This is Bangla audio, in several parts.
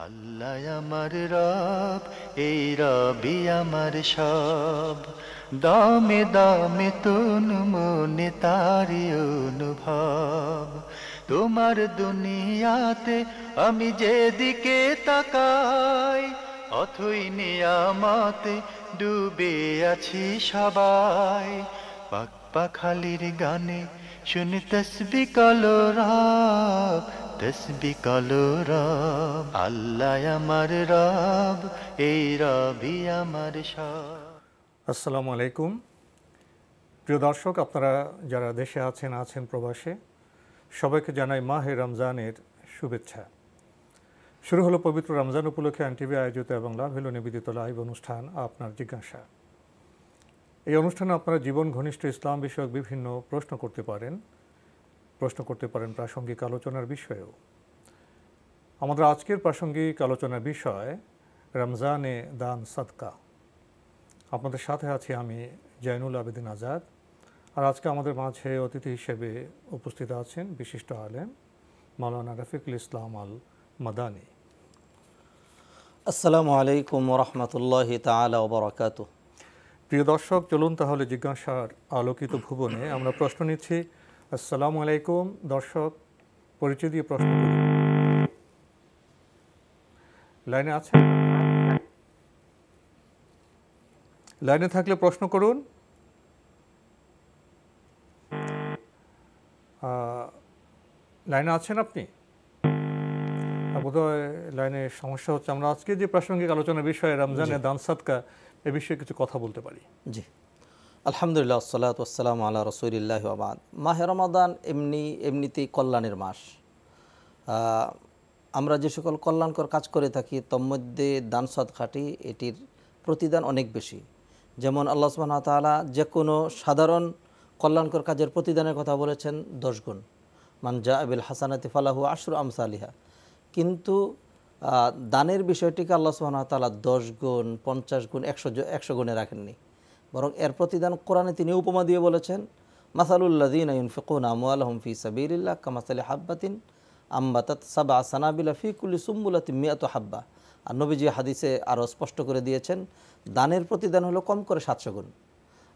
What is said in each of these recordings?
আল্লাহ আমার রব, এই রবি আমার সব। দামে দামে তুন মনে তারি অনুভব। তোমার দুনিয়াতে আমি যেদিকে তাকাই, অথই নিয়ামতে ডুবে আছি সবাই। পাক পাখালির গানে শুনি তসবি কলরব, তসবি কলরব। আল্লাহ আমার রব, এই রবি আমার সব। আসসালামু আলাইকুম। প্রিয় দর্শক, আপনারা যারা দেশে আছেন প্রবাসে, সবাইকে জানাই মাহে রমজানের শুভেচ্ছা। শুরু হলো পবিত্র রমজান উপলক্ষে এনটিভি আয়োজিত এবং লাভ হলো নিবেদিত লাইভ অনুষ্ঠান আপনার জিজ্ঞাসা। এই অনুষ্ঠানে আপনারা জীবন ঘনিষ্ঠ ইসলাম বিষয়ক বিভিন্ন প্রশ্ন করতে পারেন প্রাসঙ্গিক আলোচনার বিষয়েও। আমাদের আজকের প্রাসঙ্গিক আলোচনার বিষয় রমজানে দান সাদকা। আপনাদের সাথে আছি আমি জয়নুল আবেদিন আজাদ। আর আজকে আমাদের মাঝে অতিথি হিসেবে উপস্থিত আছেন বিশিষ্ট আলেম মাওলানা রফিকুল ইসলাম আল মাদানী। আসসালামু আলাইকুম ওরহমতুল্লাহি তাআলা ওয়া বারাকাতুহু। প্রিয় দর্শক, চলুন তাহলে জিজ্ঞাসার আলোকিত ভুবনে আমরা প্রশ্ন নিচ্ছি। আসসালামু আলাইকুম। দর্শক, পরিচয় দিয়ে প্রশ্ন করুন। লাইনে আছেন? লাইনে থাকলে প্রশ্ন করুন। লাইনে আছেন আপনি? বোধহয় লাইনে সমস্যা হচ্ছে। আমরা আজকে যে প্রাসঙ্গিক আলোচনার বিষয়ে রমজানের দান সাদকা, এ বিষয়ে কিছু কথা বলতে পারি। জি, আলহামদুলিল্লাহ, আসসালাতু ওয়াসসালামু আলা রাসূলিল্লাহি ওয়া বাদ। মাহে রমাদান এমনিতেই কল্যাণের মাস। আমরা যে সকল কল্যাণকর কাজ করে থাকি তোর মধ্যে দান সাদকাটি এটির প্রতিদান অনেক বেশি। যেমন আল্লাহ সুবহানাহু ওয়া তাআলা যে কোনো সাধারণ কল্যাণকর কাজের প্রতিদানের কথা বলেছেন 10 গুণ। মান জাআ বিল হাসানাতি ফালাহু আশরু আমসালিহা। কিন্তু দানের বিষয়টিকে আল্লাহ সুবহানাহু ওয়া তাআলা 10 গুণ, 50 গুণ, 100 গুণে রাখেননি, বরং এর প্রতিদান কোরআনে তিনি উপমা দিয়ে বলেছেন, মাসালুল্লাযীনা ইউনফিকুনা আমওয়ালাহুম ফি সাবিলিল্লাহ কামাসালি হাব্বাতিন আম্বাতাত সাবআ সানাবিলা ফি কুল্লি সুম্বুলাতিন মিআতু হাব্বা। আর নবীজি হাদিসে আরও স্পষ্ট করে দিয়েছেন, দানের প্রতিদান হলো কম করে 700 গুণ।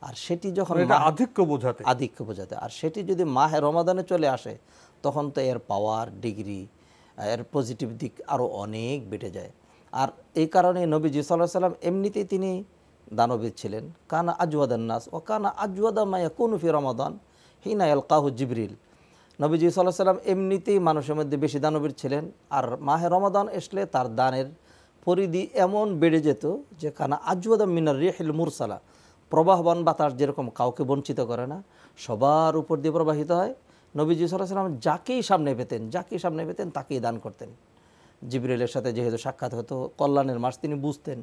আর সেটি যখন আধিক্য বোঝাতে, আর সেটি যদি মাহে রমাদানে চলে আসে, তখন তো এর পাওয়ার ডিগ্রি, এর পজিটিভ দিক আরও অনেক বেড়ে যায়। আর এই কারণে নবীজি সাল্লাল্লাহু আলাইহি সাল্লাম এমনিতেই তিনি দানবীর ছিলেন। কানা আজওয়াদান নাস ও কানা আজওয়াদা মা ইয়াকুনু ফি রমাদান হিনা ইয়ালকাহু জিবরিল। নবীজি সাল্লাল্লাহু আলাইহি সাল্লাম এমনিতেই মানুষের মধ্যে বেশি দানবীর ছিলেন। আর মাহে রমাদান আসলে তার দানের পরিধি এমন বেড়ে যেত যে কানা আজওয়াদা মিনার রিহিল মুরসালা। প্রবাহবান বাতাস যেরকম কাউকে বঞ্চিত করে না, সবার উপর দিয়ে প্রবাহিত হয়। নবীজি সাল্লাল্লাহু আলাইহি সাল্লাম যাকেই সামনে পেতেন তাকেই দান করতেন। জিবরিলের সাথে যেহেতু সাক্ষাৎ হতো, কল্যাণের মাস তিনি বুঝতেন।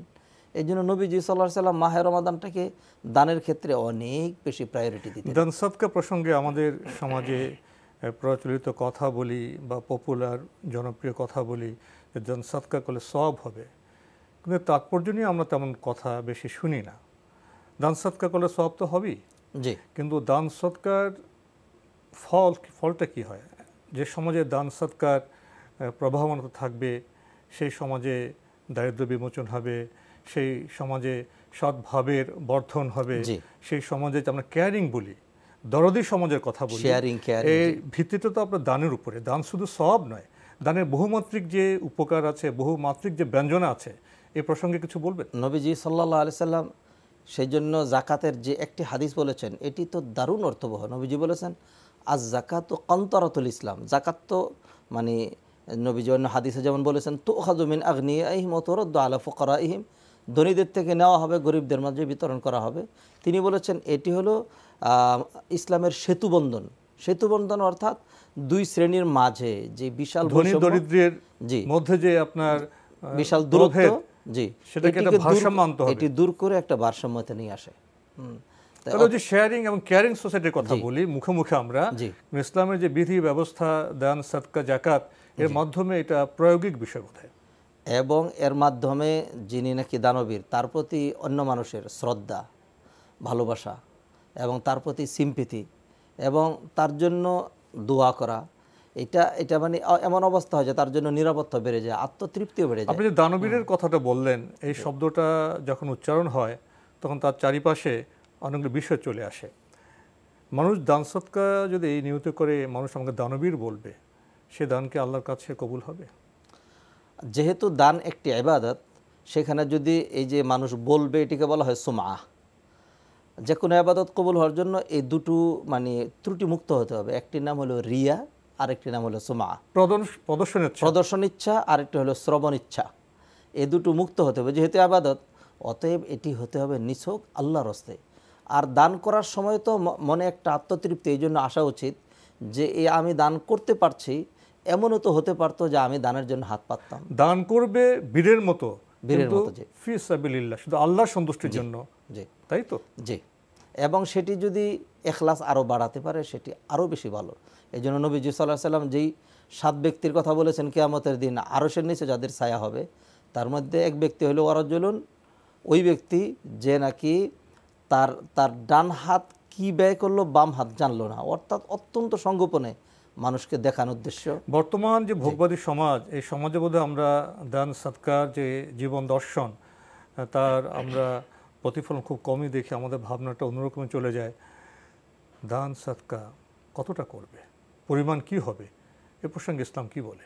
এই জন্য নবীজি সাল্লাল্লাহু আলাইহি সাল্লাম মাহে রমাদানটাকে দানের ক্ষেত্রে অনেক বেশি প্রায়োরিটি দিতেন। দান সাদকা প্রসঙ্গে আমাদের সমাজে প্রচলিত কথা বলি বা পপুলার জনপ্রিয় কথা বলি যে দান সাদকা করলে সওয়াব হবে, কিন্তু তাৎপর্য নিয়ে আমরা তেমন কথা বেশি শুনি না। দান সাদকা করলে সওয়াব তো হবেই, জি, কিন্তু দান সদকার ফলটা কি হয়? যে সমাজে দান সদকার প্রভাবনতা থাকবে, সেই সমাজে দারিদ্র্য বিমোচন হবে, সেই সমাজে সদ্ভাবের বর্ধন হবে, সেই সমাজে আমরা কেয়ারিং বলি, দরদি সমাজের কথা বলি, এই ভিত্তিতে তো আপনার দানের উপরে। দান শুধু সওয়াব নয়, দানের বহুমাত্রিক যে উপকার আছে, বহুমাত্রিক যে ব্যঞ্জনা আছে, এই প্রসঙ্গে কিছু বলবেন? নবীজি সাল্লাল্লাহু আলাইহি সাল্লাম সেই জন্য জাকাতের যে একটি হাদিস বলেছেন, এটি তো দারুণ অর্থবহ। নবীজি বলেছেন, আজ জাকাত কান্তারাতুল ইসলাম। জাকাত তো মানে নবীজি অন্য হাদিসে যেমন বলেছেন, তুখাযু মিন আগনিয়াইহিম ওয়া তুরাদ্দু আলা ফুকারাইহিম, ধনীদের থেকে নেওয়া হবে, গরিবদের মাঝে বিতরণ করা হবে। তিনি বলেছেন এটি হলো ইসলামের সেতুবন্ধন, অর্থাৎ দুই শ্রেণীর মাঝে যে বিশাল ধনী দরিদ্রের মধ্যে যে আপনার বিশাল দূরত্ব, জি, সেটাকে একটা ভারসাম্য আনতে হবে, এটি দূর করে একটা ভারসাম্যতে নিয়ে আসে। তাহলে যে শেয়ারিং এবং কেয়ারিং সোসাইটির কথা বলি মুখে আমরা, ইসলামের যে বিধি ব্যবস্থা, দান সাদকা যাকাত, এর মাধ্যমে এটা প্রায়োগিক বিষয় বোধহয়। এবং এর মাধ্যমে যিনি নাকি দানবীর, তার প্রতি অন্য মানুষের শ্রদ্ধা, ভালোবাসা এবং তার প্রতি সিম্পিথি এবং তার জন্য দোয়া করা, এটা এটা মানে এমন অবস্থা হয় যে তার জন্য নিরাপত্তা বেড়ে যায়, আত্মতৃপ্তিও বেড়ে যায়। আপনি যে দানবীরের কথাটা বললেন, এই শব্দটা যখন উচ্চারণ হয় তখন তার চারিপাশে অনেকগুলো বিষয় চলে আসে। মানুষ দান সৎকার যদি এই নিয়ত করে মানুষ আমাকে দানবীর বলবে, সে দানকে আল্লাহর কাছে কবুল হবে? যেহেতু দান একটি ইবাদত, সেখানে যদি এই যে মানুষ বলবে, এটিকে বলা হয় সুমআ। যে কোনো ইবাদত কবুল হওয়ার জন্য এই দুটো মানে ত্রুটি মুক্ত হতে হবে। একটির নাম হলো রিয়া, আরেকটির নাম হলো সুমআ, প্রদর্শন ইচ্ছা, আরেকটি হলো শ্রবণ ইচ্ছা। এই দুটো মুক্ত হতে হবে যেহেতু ইবাদত, অতএব এটি হতে হবে নিছক আল্লাহর হস্তে। আর দান করার সময় তো মনে একটা আত্মতৃপ্তি এই জন্য আসা উচিত যে আমি দান করতে পারছি। এমনও তো হতে পারতো যে আমি দানের জন্য হাত পাততাম। দান করবে বীরের মতো, বীরের মতো, জি, ফি সাবিলিল্লাহ, শুধু আল্লাহর সন্তুষ্টির জন্য, জি, তাই তো? জি। এবং সেটি যদি ইখলাস আরও বাড়াতে পারে সেটি আরও বেশি ভালো। এই জন্য নবীজি সাল্লাল্লাহু আলাইহি ওয়াসাল্লাম যেই 7 ব্যক্তির কথা বলেছেন কিয়ামতের দিন আরশের নিচে যাদের ছায়া হবে, তার মধ্যে এক ব্যক্তি হলো ওয়ারাজুলুন, ওই ব্যক্তি যে নাকি তার ডান হাত কি ব্যয় করলো বাম হাত জানলো না, অর্থাৎ অত্যন্ত সংগোপনে মানুষকে দেখানোর উদ্দেশ্য। বর্তমান যে ভোগবাদী সমাজ, এই সমাজে বোধহয় আমরা দান সৎকার যে জীবন দর্শন, তার আমরা প্রতিফলন খুব কমই দেখি। আমাদের ভাবনাটা অন্যরকমে চলে যায়। দান সৎকা কতটা করবে, পরিমাণ কি হবে, এ প্রসঙ্গে ইসলাম কি বলে?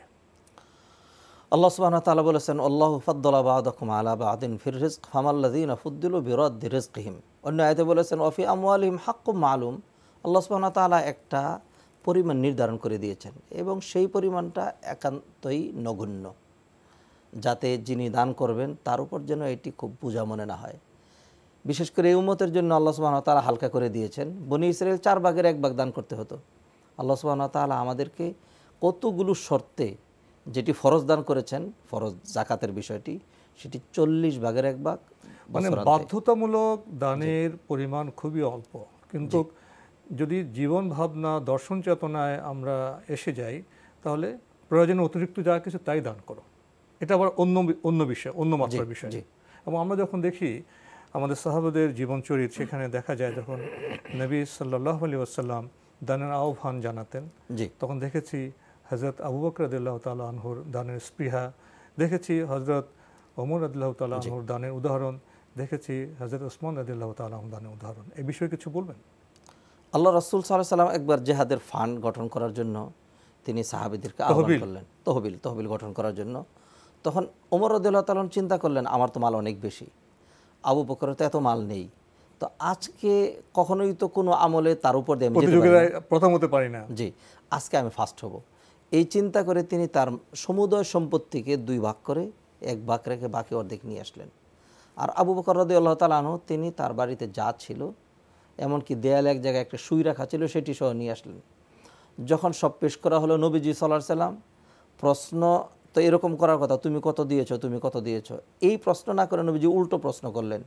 আল্লাহ সুবহানাহু ওয়া তাআলা বলেছেন, আল্লাহু ফাদ্দালা বা'দাকুম আলা বা'দিন ফির রিজক ফামাল্লাযীনা ফুদ্দিলু বিরাদ্দি রিজকিহিম। অন্য আয়াতে বলেছেন ওয়া ফি আমওয়ালিহিম হাক্কুম মালুম। আল্লাহ সুবহানাহু ওয়া তাআলা একটা পরিমাণ নির্ধারণ করে দিয়েছেন এবং সেই পরিমাণটা একান্তই নগণ্য, যাতে যিনি দান করবেন তার উপর যেন এটি খুব বোঝা মনে না হয়। বিশেষ করে এই উম্মতের জন্য আল্লাহ সুবহানাহু ওয়া তাআলা হালকা করে দিয়েছেন। বনী ইসরাইল 4 ভাগের 1 ভাগ দান করতে হতো। আল্লাহ সুবহানাহু ওয়া তাআলা আমাদেরকে কতগুলো শর্তে যেটি ফরজ দান করেছেন, ফরজ জাকাতের বিষয়টি, সেটি 40 ভাগের 1 ভাগ, মানে বাধ্যতামূলক দানের পরিমাণ খুবই অল্প। কিন্তু যদি জীবন ভাবনা দর্শন চেতনায় আমরা এসে যাই, তাহলে প্রয়োজনে অতিরিক্ত যা কিছু তাই দান করো। এটা আবার অন্য বিষয়, অন্য মাত্রার বিষয়। এবং আমরা যখন দেখি আমাদের সাহাবাদের জীবনচরিত, সেখানে দেখা যায় যখন নবী সাল্লাল্লাহু আলাইহি ওয়াসাল্লাম দানের আহ্বান জানাতেন, তখন দেখেছি হযরত আবু বকর রাদিয়াল্লাহু তাআলা আনহুর দানের স্পৃহা, দেখেছি হযরত ওমর রাদিয়াল্লাহু তাআলা আনহুর দানের উদাহরণ, দেখেছি হযরত ওসমান রাদিয়াল্লাহু তাআলা আনহুর দানের উদাহরণ। এই বিষয়ে কিছু বলবেন? আল্লাহ রাসূল সাল্লাল্লাহু আলাইহি ওয়াসাল্লাম একবার জিহাদের ফান্ড গঠন করার জন্য তিনি সাহাবীদেরকে আহ্বান করলেন, তহবিল গঠন করার জন্য। তখন ওমর রাদিয়াল্লাহু তাআলা চিন্তা করলেন, আমার তো মাল অনেক বেশি, আবু বকরের তো এত মাল নেই, তো আজকে কখনোই তো কোনো আমলে তার উপর দিয়ে প্রথম হতে পারি না, জি, আজকে আমি ফার্স্ট হব। এই চিন্তা করে তিনি তার সমুদয় সম্পত্তিকে 2 ভাগ করে 1 ভাগ রেখে বাকি অর্ধেক নিয়ে আসলেন। আর আবু বকর রাদিয়াল্লাহু তাআলা আনহু তিনি তার বাড়িতে যা ছিল, এমনকি দেয়ালে এক জায়গায় একটা সুই রাখা ছিল, সেটি সহ নিয়ে আসলেন। যখন সব পেশ করা হলো, নবীজি সাল্লাল্লাহু আলাইহি সাল্লাম প্রশ্ন তো এরকম করার কথা, তুমি কত দিয়েছো, তুমি কত দিয়েছো, এই প্রশ্ন না করে নবীজি উল্টো প্রশ্ন করলেন।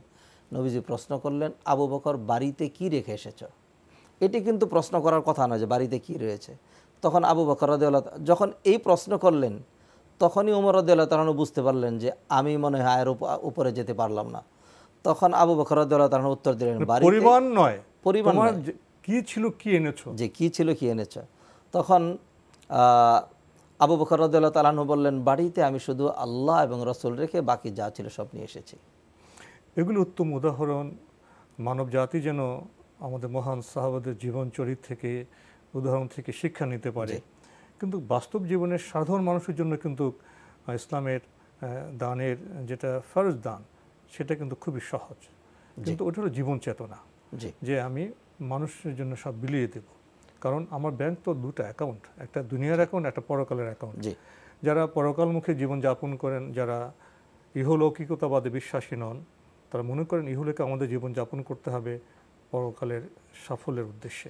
নবীজি প্রশ্ন করলেন, আবু বকর বাড়িতে কি রেখে এসেছো? এটি কিন্তু প্রশ্ন করার কথা না যে বাড়িতে কি রয়েছে। তখন আবু বকর রাদিয়াল্লাহু তাআলা যখন এই প্রশ্ন করলেন, তখনই ওমর রাদিয়াল্লাহু তাআলা বুঝতে পারলেন যে আমি মনে হয় আয়ের উপরে যেতে পারলাম না। তখন আবু বকর রাদিয়াল্লাহু তাআলা উত্তর দিলেন, পরিমাণ নয়, পরিমাণ কি ছিল কি এনেছো, যে কি ছিল কি এনেছো। তখন আবু বকর রাদিয়াল্লাহু তাআলা বললেন, বাড়িতে আমি শুধু আল্লাহ এবং রাসূল রেখে বাকি যা ছিল সব নিয়ে এসেছি। এগুলো উত্তম উদাহরণ। মানব জাতি যেন আমাদের মহান সাহাবাদের জীবন চরিত্র থেকে, উদাহরণ থেকে শিক্ষা নিতে পারে। কিন্তু বাস্তব জীবনের সাধারণ মানুষের জন্য কিন্তু ইসলামের দানের যেটা ফরজ দান, সেটা কিন্তু খুবই সহজ। কিন্তু ওটা হলো জীবন চেতনা, যে আমি মানুষের জন্য সব বিলিয়ে দেব। কারণ আমার ব্যাংক তো 2টা অ্যাকাউন্ট, একটা দুনিয়ার অ্যাকাউন্ট, একটা পরকালের অ্যাকাউন্ট। যারা পরকালমুখী জীবন যাপন করেন, যারা ইহলৌকিকতাবাদে বিশ্বাসী নন, তারা মনে করেন ইহলোকে আমাদের জীবন যাপন করতে হবে পরকালের সাফল্যের উদ্দেশ্যে,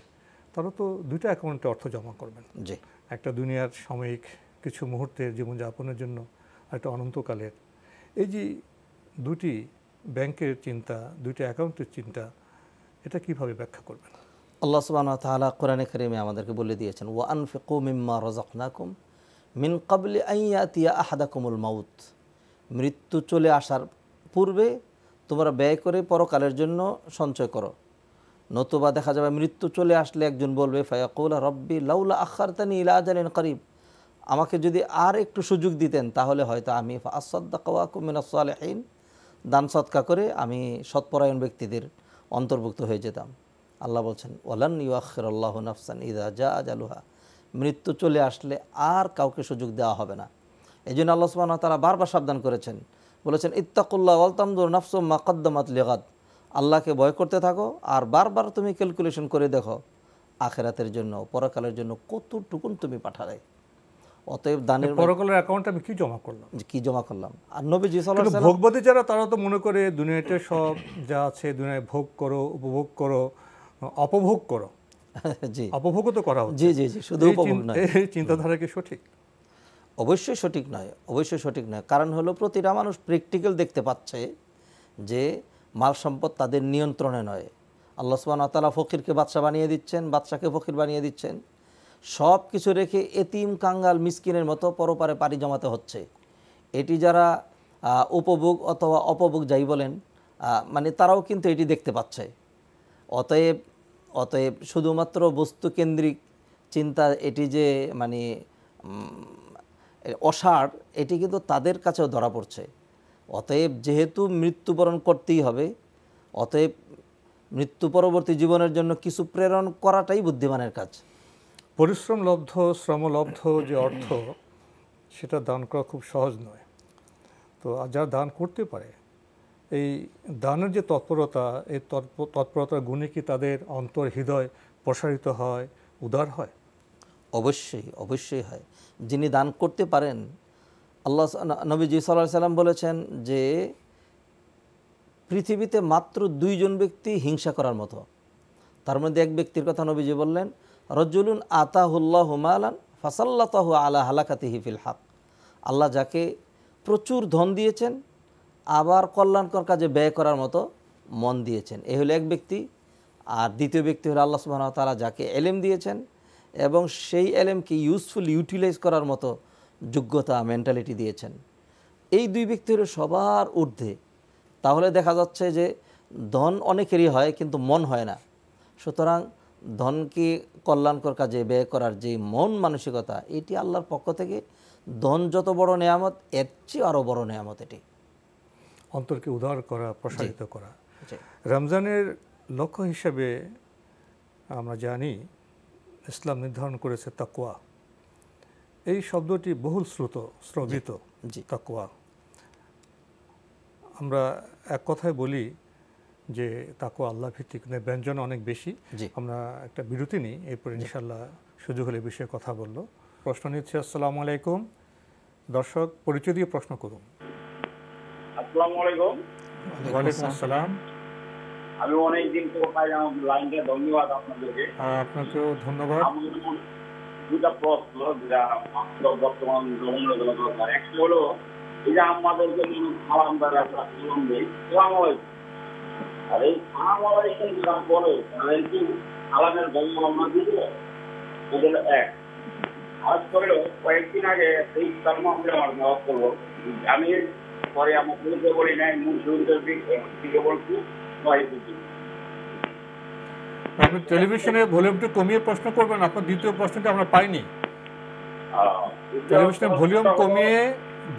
তারা তো 2টা অ্যাকাউন্টে অর্থ জমা করবেন। একটা দুনিয়ার সাময়িক কিছু মুহূর্তের জীবনযাপনের জন্য, একটা অনন্তকালের। এই যে 2টি ব্যাংকের চিন্তা, 2টি অ্যাকাউন্টের চিন্তা, এটা কিভাবে ব্যাখ্যা করবেন? আল্লাহ সুবহানাহু ওয়া তাআলা কোরআনে কারীমে আমাদেরকে বলে দিয়েছেন, ওয়া আনফিকু মিম্মা রাযাকনাকুম মিন ক্বাবলি আন ইয়াতিয়া আহাদাকুমুল মাউত। মৃত্যু চলে আসার পূর্বে তোমরা ব্যয় করে পরকালের জন্য সঞ্চয় করো, নতুবা দেখা যাবে মৃত্যু চলে আসলে একজন বলবে, ফায়াকুলা রব্বি লাউলা আখারতানি ইলা আজালিন করিব, আমাকে যদি আর একটু সুযোগ দিতেন তাহলে হয়তো আমি আসাদ্দাকা ওয়া আকুম মিনাস সালিহিন, দান সৎকা করে আমি সৎপরায়ণ ব্যক্তিদের অন্তর্ভুক্ত হয়ে যেতাম। আল্লাহ বলছেন ওয়ালান ইউআখিরুল্লাহু নাফসান ইযা জাআ আজালুহা, মৃত্যু চলে আসলে আর কাউকে সুযোগ দেওয়া হবে না। এই জন্য আল্লাহ সুবহানাহু ওয়া তাআলা বারবার সাবধান করেছেন, বলেছেন ইত্তাকুল্লাহ ওয়াল তানজুর নাফসুম মা কদ্দামাত লিগাদ, আল্লাহকে ভয় করতে থাকো আর বারবার তুমি ক্যালকুলেশন করে দেখো আখিরাতের জন্য, পরকালের জন্য কতটুকুন তুমি পাঠালে। অতএব দানের পরকালের অ্যাকাউন্টে আমি কি জমা করলাম, কি জমা করলাম। আর নবীজি সাল্লাল্লাহু আলাইহি ওয়াসাল্লাম, ভোগবাদী যারা তারা তো মনে করে দুনিয়াতে সব যা আছে দুনিয়ায় ভোগ করো, উপভোগ করো, অপভোগ করো। জি অপভোগও তো করা হচ্ছে। জি জি জি, শুধু উপভোগ নয়। এই চিন্তাধারা কি সঠিক? অবশ্যই সঠিক নয়, অবশ্যই সঠিক নয়। কারণ হলো প্রতিটা মানুষ প্র্যাকটিক্যাল দেখতে পাচ্ছে যে মাল সম্পদ তাদের নিয়ন্ত্রণে নয়। আল্লাহ সুবহানাহু ওয়া তাআলা ফকিরকে বাদশা বানিয়ে দিচ্ছেন, বাদশাকে ফকির বানিয়ে দিচ্ছেন। সব কিছু রেখে এতিম কাঙ্গাল মিসকিনের মতো পরপারে পাড়ি জমাতে হচ্ছে। এটি যারা উপভোগ অথবা অপভোগ যাই বলেন, মানে তারাও কিন্তু এটি দেখতে পাচ্ছে। অতএব অতএব শুধুমাত্র বস্তুকেন্দ্রিক চিন্তা এটি যে মানে অসাড়, এটি কিন্তু তাদের কাছেও ধরা পড়ছে। অতএব যেহেতু মৃত্যুবরণ করতেই হবে, অতএব মৃত্যু পরবর্তী জীবনের জন্য কিছু প্রেরণ করাটাই বুদ্ধিমানের কাজ। পরিশ্রমলব্ধ শ্রমলব্ধ যে অর্থ, সেটা দান করা খুব সহজ নয়। তো যারা দান করতে পারে, এই দানের যে তৎপরতা, এই তৎপরতার গুণে কি তাদের অন্তর হৃদয় প্রসারিত হয়, উদার হয়? অবশ্যই অবশ্যই হয়। যিনি দান করতে পারেন, আল্লাহ নবীজি সাল্লাল্লাহু আলাইহি সাল্লাম বলেছেন যে পৃথিবীতে মাত্র 2 জন ব্যক্তি হিংসা করার মতো। তার মধ্যে এক ব্যক্তির কথা নবীজি বললেন, রাজুলুন আতাহুল্লাহু মালান ফাসাল্লাতাহু আলা হালাকাতিহি ফিল হক, আল্লাহ যাকে প্রচুর ধন দিয়েছেন আবার কল্যাণকর কাজে ব্যয় করার মতো মন দিয়েছেন, এই হলো এক ব্যক্তি। আর দ্বিতীয় ব্যক্তি হলো আল্লাহ সুবহানাহু ওয়া তাআলা যাকে এলেম দিয়েছেন এবং সেই এলেমকে ইউজফুল ইউটিলাইজ করার মতো যোগ্যতা, মেন্টালিটি দিয়েছেন। এই 2 ব্যক্তি হলো সবার ঊর্ধ্বে। তাহলে দেখা যাচ্ছে যে ধন অনেকেরই হয় কিন্তু মন হয় না। সুতরাং ধনকে কল্যাণকর কাজে ব্যয় করার যে মন মানসিকতা, এটি আল্লাহর পক্ষ থেকে ধন যত বড় নেয়ামত, এর চেয়ে আরও বড় নেয়ামত এটি। অন্তরকে উদার করা, প্রসারিত করা। রমজানের লক্ষ্য হিসেবে আমরা জানি ইসলাম নির্ধারণ করেছে তাকওয়া। এই শব্দটি বহুল শ্রবিত তাকওয়া। আমরা এক কথায় বলি যে তাকওয়া আল্লাহ ভিত্তিক, ব্যঞ্জন অনেক বেশি। আমরা একটা বিরতি নিই, এরপরে ইনশাআল্লাহ সুযোগ হলে বিষয়ে কথা বলবো। প্রশ্ন নিচ্ছি। আসসালামু আলাইকুম। দর্শক, পরিচয় দিয়ে প্রশ্ন করুন। আসসালামু আলাইকুম। ওয়ালাইকুম আসসালাম। আমি অনেকদিন পর পাই আমার লাইনটা, ধন্যবাদ আপনাদেরকে। আপনাকেও ধন্যবাদ। দুটা প্রশ্ন যেটা বর্তমান দরকার। একটা হলো এই যে আমাদেরকে সালাম দ্বারা সালাম দেই, সালাম আলাইকুম, আর এই সালাম আলাইকুম যেটা বলে তাহলে কি সালামের ধর্ম আমরা দিব? এটা এক। আজ করে কয়েকদিন আগে এই ধর্ম আমরা নেওয়া করবো, আমি পরে আমার পুলিশে বলি নাই, মুন্সিদের দিকে বলছি। আপনি টেলিভিশনে ভলিউমটা কমিয়ে প্রশ্ন করবেন। আপনার দ্বিতীয় প্রশ্নটা আমরা পাইনি। টেলিভিশনের ভলিউম কমিয়ে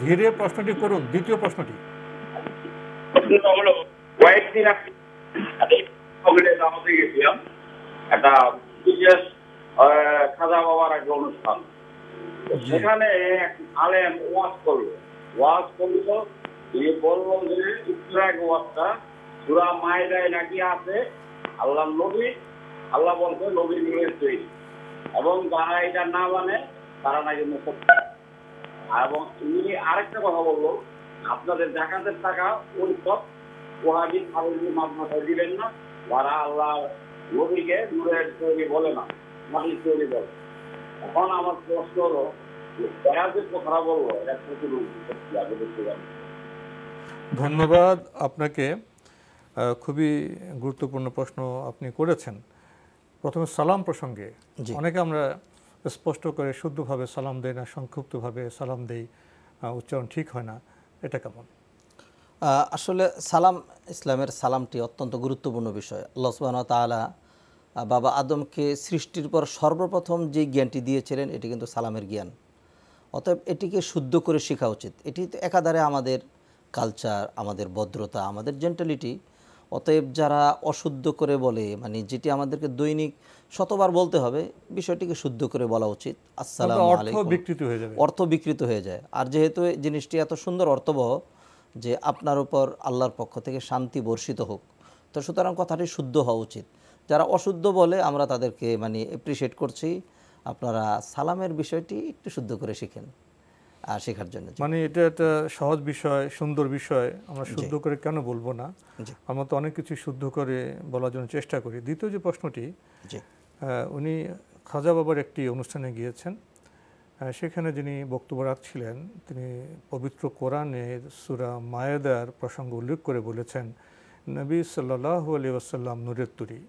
ধীরে প্রশ্নটি করুন। দ্বিতীয় প্রশ্নটি হলো কয়েকদিন আগে আমাদের গেছিলাম একটা বিশেষ খাজা বাবার একটা অনুষ্ঠান। সেখানে আলেম ওয়াজ করলো তিনি বললো যে ইসরাক ওয়াজটা সূরা মাইদায় নাকি আছে, আল্লাহ নবী, আল্লাহ বলছে নবী নিয়ে, এবং যারা এটা না মানে তারা নাকি মুসলমান। এবং তিনি আরেকটা কথা বললো, আপনাদের জাকাতের টাকা ওই সব ওয়াহাবি খালেদি মাদ্রাসায় দিবেন না, যারা আল্লাহ নবীকে নূরের তৈরি বলে না, মাটির তৈরি বলে। এখন আমার প্রশ্ন হলো, তারা যে কথাটা বললো এটা প্রতিরূপ। ধন্যবাদ আপনাকে। খুবই গুরুত্বপূর্ণ প্রশ্ন আপনি করেছেন। প্রথমে সালাম প্রসঙ্গে অনেকে আমরা স্পষ্ট করে শুদ্ধভাবে সালাম দেই না, সংক্ষিপ্তভাবে সালাম দেই, উচ্চারণ ঠিক হয় না, এটা কেমন? আসলে সালাম, ইসলামের সালামটি অত্যন্ত গুরুত্বপূর্ণ বিষয়। আল্লাহ সুবহানাহু ওয়া তাআলা বাবা আদমকে সৃষ্টির পর সর্বপ্রথম যে জ্ঞানটি দিয়েছিলেন এটি কিন্তু সালামের জ্ঞান। অতএব এটিকে শুদ্ধ করে শেখা উচিত। এটি তো একাধারে আমাদের কালচার, আমাদের ভদ্রতা, আমাদের জেন্টালিটি। অতএব যারা অশুদ্ধ করে বলে, মানে যেটি আমাদেরকে দৈনিক শতবার বলতে হবে, বিষয়টিকে শুদ্ধ করে বলা উচিত। আসসালামু আলাইকুম, বিকৃত হয়ে যাবে, অর্থ বিকৃত হয়ে যায়। আর যেহেতু এই জিনিসটি এত সুন্দর অর্থবহ যে আপনার উপর আল্লাহর পক্ষ থেকে শান্তি বর্ষিত হোক, তো সুতরাং কথাটি শুদ্ধ হওয়া উচিত। যারা অশুদ্ধ বলে আমরা তাদেরকে মানে অ্যাপ্রিসিয়েট করছি, আপনারা সালামের বিষয়টি একটু শুদ্ধ করে শিখেন আর শেখার জন্য। মানে এটা একটা সহজ বিষয়, সুন্দর বিষয়, আমরা শুদ্ধ করে কেন বলবো না? আমরা তো অনেক কিছু শুদ্ধ করে বলার জন্য চেষ্টা করি। দ্বিতীয় যে প্রশ্নটি, উনি খাজা বাবার একটি অনুষ্ঠানে গিয়েছেন, সেখানে যিনি বক্তব্য রাখছিলেন তিনি পবিত্র কোরআনের সূরা মায়েদার প্রসঙ্গ উল্লেখ করে বলেছেন নবী সাল্লাল্লাহু আলাইহি ওয়াসাল্লাম নূরের তরী।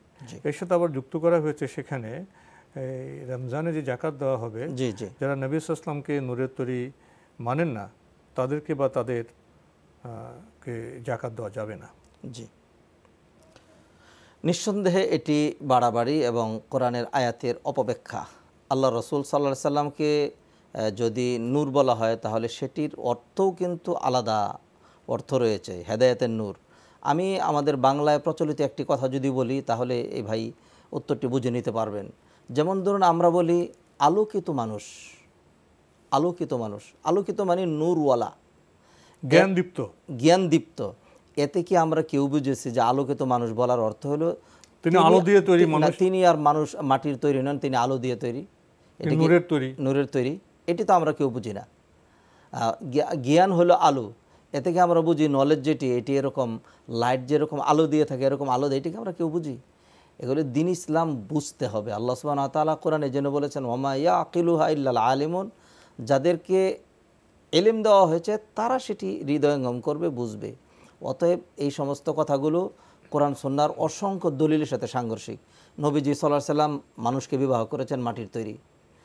এর সাথে আবার যুক্ত করা হয়েছে সেখানে রমজানে যে যাকাত দেওয়া হবে, যারা নবী সাল্লাল্লাহু আলাইহি ওয়াসাল্লামকে নূরের তরী মানেন না তাদেরকে বা তাদের কে যাকাত দেওয়া যাবে না। জি, নিঃসন্দেহে এটি বাড়াবাড়ি এবং কোরআনের আয়াতের অপব্যাখ্যা। আল্লাহ রসুল সাল্লাল্লাহু আলাইহি সাল্লামকে যদি নূর বলা হয় তাহলে সেটির অর্থও কিন্তু আলাদা অর্থ রয়েছে, হেদায়েতের নূর। আমি আমাদের বাংলায় প্রচলিত একটি কথা যদি বলি তাহলে এই ভাই উত্তরটি বুঝে নিতে পারবেন। যেমন ধরুন আমরা বলি আলোকিত মানুষ, আলোকিত মানুষ, আলোকিত মানে নূরওয়ালা, জ্ঞানদীপ্ত, জ্ঞানদীপ্ত। এতে কি আমরা কেউ বুঝেছি যে আলোকিত মানুষ বলার অর্থ হলো তিনি আলো দিয়ে তৈরি মানুষ? তিনি আর মানুষ মাটির তৈরি নন, তিনি আলো দিয়ে তৈরি, নূরের তৈরি, নূরের তৈরি। এটি তো আমরা কেউ বুঝি না। জ্ঞান হলো আলো, এ থেকে আমরা বুঝি নলেজ যেটি, এটি এরকম লাইট যেরকম আলো দিয়ে থাকে এরকম আলো দেয়, এটিকে আমরা কেউ বুঝি? এগুলো দিন ইসলাম বুঝতে হবে। আল্লাহ সুবহানাহু ওয়া তাআলা কোরআনে যেন বলেছেন ওয়ামা ইয়াকিলুহা ইল্লাল আলিমুন, যাদেরকে এলেম দেওয়া হয়েছে তারা সেটি হৃদয়ঙ্গম করবে, বুঝবে। অতএব এই সমস্ত কথাগুলো কোরআন সুন্নাহর অসংখ্য দলিলের সাথে সাংঘর্ষিক। নবীজি সাল্লাল্লাহু আলাইহি সাল্লাম মানুষকে বিবাহ করেছেন মাটির তৈরি,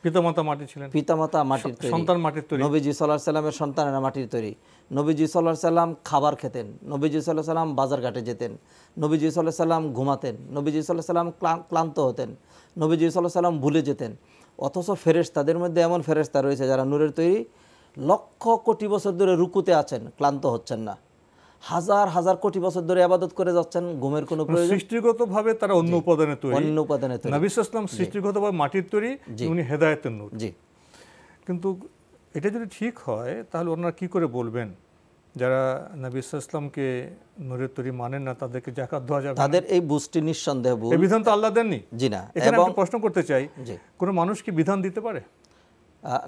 পিতামাতা মাটি ছিলেন, পিতামাতা মাটির তৈরি, সন্তান মাটির তৈরি। নবীজি সাল্লাল্লাহু আলাইহি সাল্লামের সন্তানেরা মাটির তৈরি। নবীজি সাল্লাল্লাহু আলাইহি সাল্লাম খাবার খেতেন, নবীজি সাল্লাল্লাহু আলাইহি সাল্লাম বাজার ঘাটে যেতেন, নবীজি সাল্লাল্লাহু আলাইহি সাল্লাম ঘুমাতেন, নবীজি সাল্লাল্লাহু আলাইহি সাল্লাম ক্লান্ত হতেন, নবীজি সাল্লাল্লাহু আলাইহি সাল্লাম ভুলে যেতেন। অথচ ফেরেশতাদের মধ্যে এমন ফেরেশতা রয়েছে যারা নূরের তৈরি, লক্ষ কোটি বছর ধরে রুকুতে আছেন, ক্লান্ত হচ্ছেন না, হাজার হাজার কোটি বছর ধরে ইবাদত করে যাচ্ছেন, ঘুমের কোনো প্রয়োজন। সৃষ্টিগতভাবে তারা অন্য উপাদানে তৈরি, অন্য উপাদানে তৈরি। নবী সাল্লাল্লাহু আলাইহি ওয়াসাল্লাম সৃষ্টিগতভাবে মাটির তৈরি, উনি হেদায়েতের নূর। জি, কিন্তু এটা যদি ঠিক হয় তাহলে ওনারা কি করে বলবেন যারা নবী সাল্লাল্লাহু আলাইহি ওয়াসাল্লামকে নূরের তৈরি মানেন না তাদেরকে যাকাত দেওয়া যাবে? তাদের এই বুঝটি নিঃসন্দেহে ভুল। এই বিধান তো আল্লাহ দেননি। জি না। এখানে এবং একটা প্রশ্ন করতে চাই, কোন মানুষ কি বিধান দিতে পারে?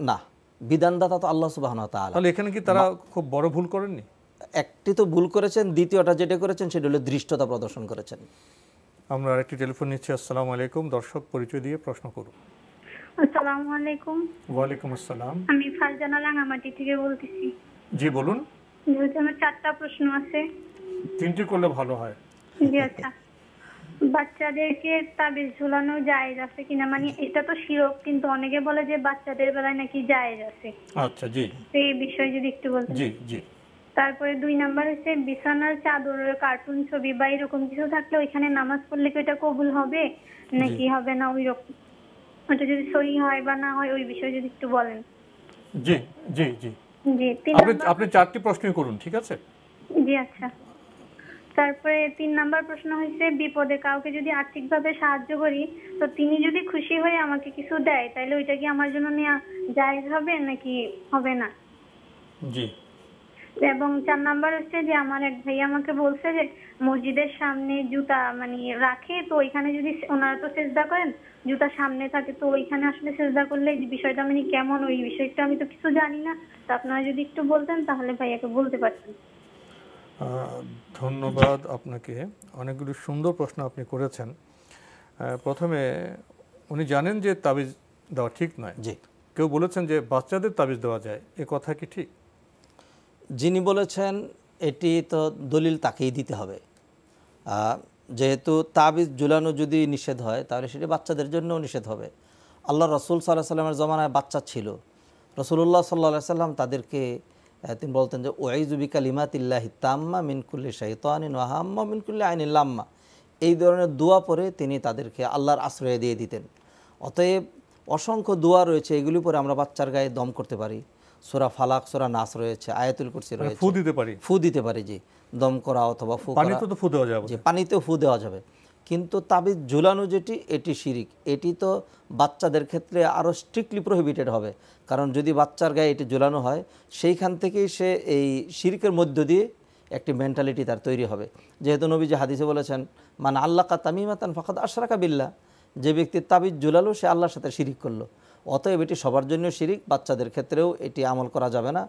না, বিধানদাতা তো আল্লাহ সুবহানাহু ওয়া তাআলা। তাহলে এখানে কি তারা খুব বড় ভুল করেননি? একটি তো ভুল করেছেন, দ্বিতীয়টা যেটা করেছেন সেটা হলো দৃষ্টতা প্রদর্শন করেছেন। আমরা আরেকটি টেলিফোন নিচ্ছি। আসসালামু আলাইকুম, দর্শক পরিচয় দিয়ে প্রশ্ন করুন। আসসালামু আলাইকুম। ওয়ালাইকুম আসসালাম। আমি ফারজানা রাঙামাটি থেকে বলতেছি। জি বলুন। আমার 4টা প্রশ্ন আছে। 3টি করলে ভালো হয়। জি আচ্ছা। বাচ্চাদেরকে তাবিজ ঝুলানো জায়েজ আছে কিনা, মানে এটা তো শিরক, কিন্তু অনেকে বলে যে বাচ্চাদের বেলায় নাকি জায়েজ আছে। আচ্ছা, জি। এই বিষয়ে যদি একটু বলতেন। জি জি। তারপরে 2 নাম্বার হচ্ছে বিছানার চাদরের কার্টুন ছবি বা এরকম কিছু থাকলে ওইখানে নামাজ পড়লে কি ওটা কবুল হবে নাকি হবে না, ওই রকম ওটা যদি সহি হয় বা না হয় ওই বিষয়ে যদি একটু বলেন। জি জি জি জি। আপনি 4টি প্রশ্নই করুন, ঠিক আছে? জি আচ্ছা। তারপরে 3 নাম্বার প্রশ্ন হচ্ছে বিপদে কাউকে যদি আর্থিকভাবে সাহায্য করি তো তিনি যদি খুশি হয়ে আমাকে কিছু দেয় তাহলে ওইটা কি আমার জন্য নেওয়া জায়েজ হবে নাকি হবে না? জি। এবং 4 নাম্বার হচ্ছে যে আমার এক ভাই আমাকে বলছে যে মসজিদের সামনে জুতা মানে রাখে, তো ওইখানে যদি ওনারা তো সেজদা করেন, জুতা সামনে থাকে, তো ওইখানে আসলে সেজদা করলে এই বিষয়টা মানে কেমন, ওই বিষয়টা আমি তো কিছু জানি না, তো আপনারা যদি একটু বলতেন তাহলে ভাইয়াকে বলতে পারতেন। ধন্যবাদ আপনাকে, অনেকগুলো সুন্দর প্রশ্ন আপনি করেছেন। প্রথমে উনি জানেন যে তাবিজ দেওয়া ঠিক নয়। জি। কেউ বলেছেন যে বাচ্চাদের তাবিজ দেওয়া যায়, এ কথা কি ঠিক? যিনি বলেছেন এটি তো দলিল তাকেই দিতে হবে। যেহেতু তাবিজ ঝুলানো যদি নিষেধ হয় তাহলে সেটি বাচ্চাদের জন্যও নিষেধ হবে। আল্লাহ রসুল সাল্লাল্লাহু আলাইহি সাল্লামের জমানায় বাচ্চা ছিল, রাসূলুল্লাহ সাল্লাল্লাহু আলাইহি সাল্লাম তাদেরকে তিনি বলতেন যে উইযু বিকালিমাতিল্লাহি তাম্মা মিন কুল্লি শাইতানিন ওয়া হাম্মা মিন কুল্লি আইনিল লাম্মা, এই ধরনের দোয়া পরে তিনি তাদেরকে আল্লাহর আশ্রয় দিয়ে দিতেন। অতএব অসংখ্য দোয়া রয়েছে, এগুলি পরে আমরা বাচ্চার গায়ে দম করতে পারি। সূরা ফালাক, সূরা নাস রয়েছে, আয়াতুল কুরসি রয়েছে। ফু দিতে পারি, ফু দিতে পারি, জি, দম করা অথবা ফু করা। পানিতে তো ফু দেওয়া যাবে, যে পানিতেও ফু দেওয়া যাবে। কিন্তু তাবিজ ঝুলানো যেটি, এটি শিরিক। এটি তো বাচ্চাদের ক্ষেত্রে আরও স্ট্রিক্টলি প্রহিবিটেড হবে, কারণ যদি বাচ্চার গায়ে এটি ঝুলানো হয় সেইখান থেকেই সে এই শিরিকের মধ্য দিয়ে একটি মেন্টালিটি তার তৈরি হবে। যেহেতু নবীজি হাদিসে বলেছেন, মান আল্লাকা তামিমাতান ফাকাদ আশরাকা বিল্লাহ, যে ব্যক্তি তাবিজ ঝুলালো সে আল্লাহর সাথে শিরিক করলো। অতএব এটি সবার জন্য শিরিক, বাচ্চাদের ক্ষেত্রেও এটি আমল করা যাবে না।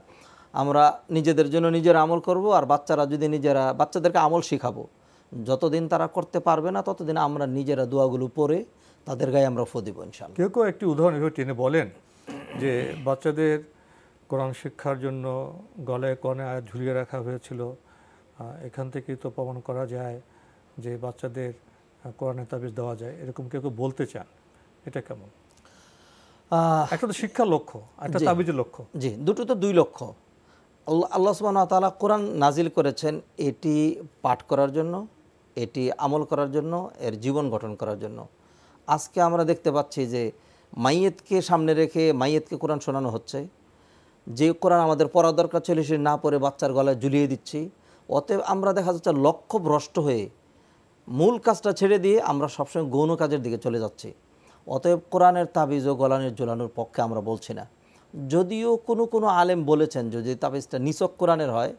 আমরা নিজেদের জন্য নিজেরা আমল করব, আর বাচ্চারা যদি বাচ্চাদেরকে আমল শিখাবো। যতদিন তারা করতে পারবে না ততদিন আমরা নিজেরা দোয়াগুলো পড়ে তাদের গায়ে আমরা ফু দিব ইনশাআল্লাহ। কেউ কেউ একটি উদাহরণ এভাবে টেনে বলেন যে বাচ্চাদের কোরআন শিক্ষার জন্য গলায় কনে আয়াত ঝুলিয়ে রাখা হয়েছিল, এখান থেকে তো প্রমাণ করা যায় যে বাচ্চাদের কোরআনের তাবিজ দেওয়া যায়, এরকম কেউ কেউ বলতে চান। এটা কেমন? একটা তো শিক্ষার লক্ষ্য, একটা তাবিজের লক্ষ্য। জি, দুটো তো দুই লক্ষ্য। আল্লাহ সুবহানাহু ওয়া তাআলা কোরআন নাজিল করেছেন এটি পাঠ করার জন্য, এটি আমল করার জন্য, এর জীবন গঠন করার জন্য। আজকে আমরা দেখতে পাচ্ছি যে মাইয়েতকে সামনে রেখে মাইয়েতকে কোরআন শোনানো হচ্ছে। যে কোরআন আমাদের পড়া দরকার ছিল সে না পড়ে বাচ্চার গলায় ঝুলিয়ে দিচ্ছি। অতএব আমরা দেখা যাচ্ছে লক্ষ্য ভ্রষ্ট হয়ে মূল কাজটা ছেড়ে দিয়ে আমরা সবসময় গৌণ কাজের দিকে চলে যাচ্ছি। অতএব কোরআনের তাবিজ ও গলানের ঝোলানোর পক্ষে আমরা বলছি না। যদিও কোনো আলেম বলেছেন যদি তাবিজটা নিছক কোরআনের হয়,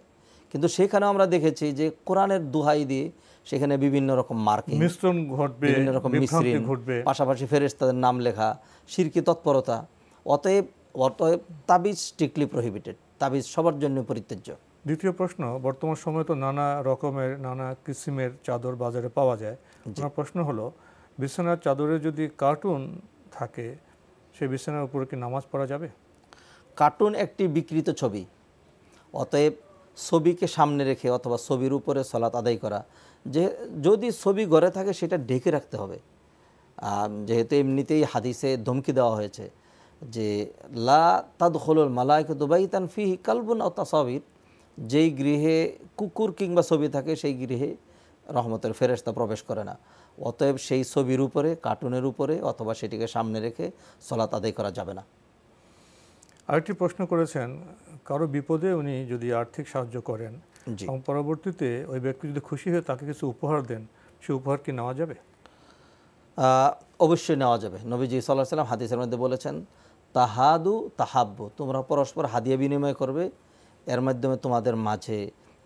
কিন্তু সেখানেও আমরা দেখেছি যে কোরআনের দোহাই দিয়ে সেখানে বিভিন্ন রকম মার্কিং, মিশ্রণ ঘটবে, বিভিন্ন রকম মিশ্রণ ঘটবে, পাশাপাশি ফেরেশতাদের নাম লেখা, শিরকি তৎপরতা। অতএব তাবিজ স্ট্রিক্টলি প্রহিবিটেড, তাবিজ সবার জন্য পরিত্যাজ্য। দ্বিতীয় প্রশ্ন, বর্তমান সময়ে তো নানা রকমের নানা কিসিমের চাদর বাজারে পাওয়া যায়। আমার প্রশ্ন হলো, বিছানার চাদরে যদি কার্টুন থাকে সেই বিছানার উপরে কি নামাজ পড়া যাবে? কার্টুন একটি বিকৃত ছবি, অতএব ছবিকে সামনে রেখে অথবা ছবির উপরে সালাত আদায় করা, যে যদি ছবি ঘরে থাকে সেটা ঢেকে রাখতে হবে। যেহেতু এমনিতেই হাদিসে ধমকি দেওয়া হয়েছে যে লা তাদখুলুল মালায়েকাতু বাইতান ফিহি কালবুন আও তাসাবির, যেই গৃহে কুকুর কিংবা ছবি থাকে সেই গৃহে রহমতের ফেরেশতা প্রবেশ করে না। অতএব সেই ছবির উপরে, কার্টুনের উপরে অথবা সেটিকে সামনে রেখে সালাত আদায় করা যাবে না। আরেকটি প্রশ্ন করেছেন, কারো বিপদে উনি যদি আর্থিক সাহায্য করেন এবং পরবর্তীতে ওই ব্যক্তি যদি খুশি হয়ে তাকে কিছু উপহার দেন, সেই উপহার কি নেওয়া যাবে? অবশ্যই নেওয়া যাবে। নবীজি সাল্লাল্লাহু আলাইহি ওয়াসাল্লাম হাদিসের মধ্যে বলেছেন, তাহাদু তাহাব্বু, তোমরা পরস্পর হাদিয়া বিনিময় করবে, এর মাধ্যমে তোমাদের মাঝে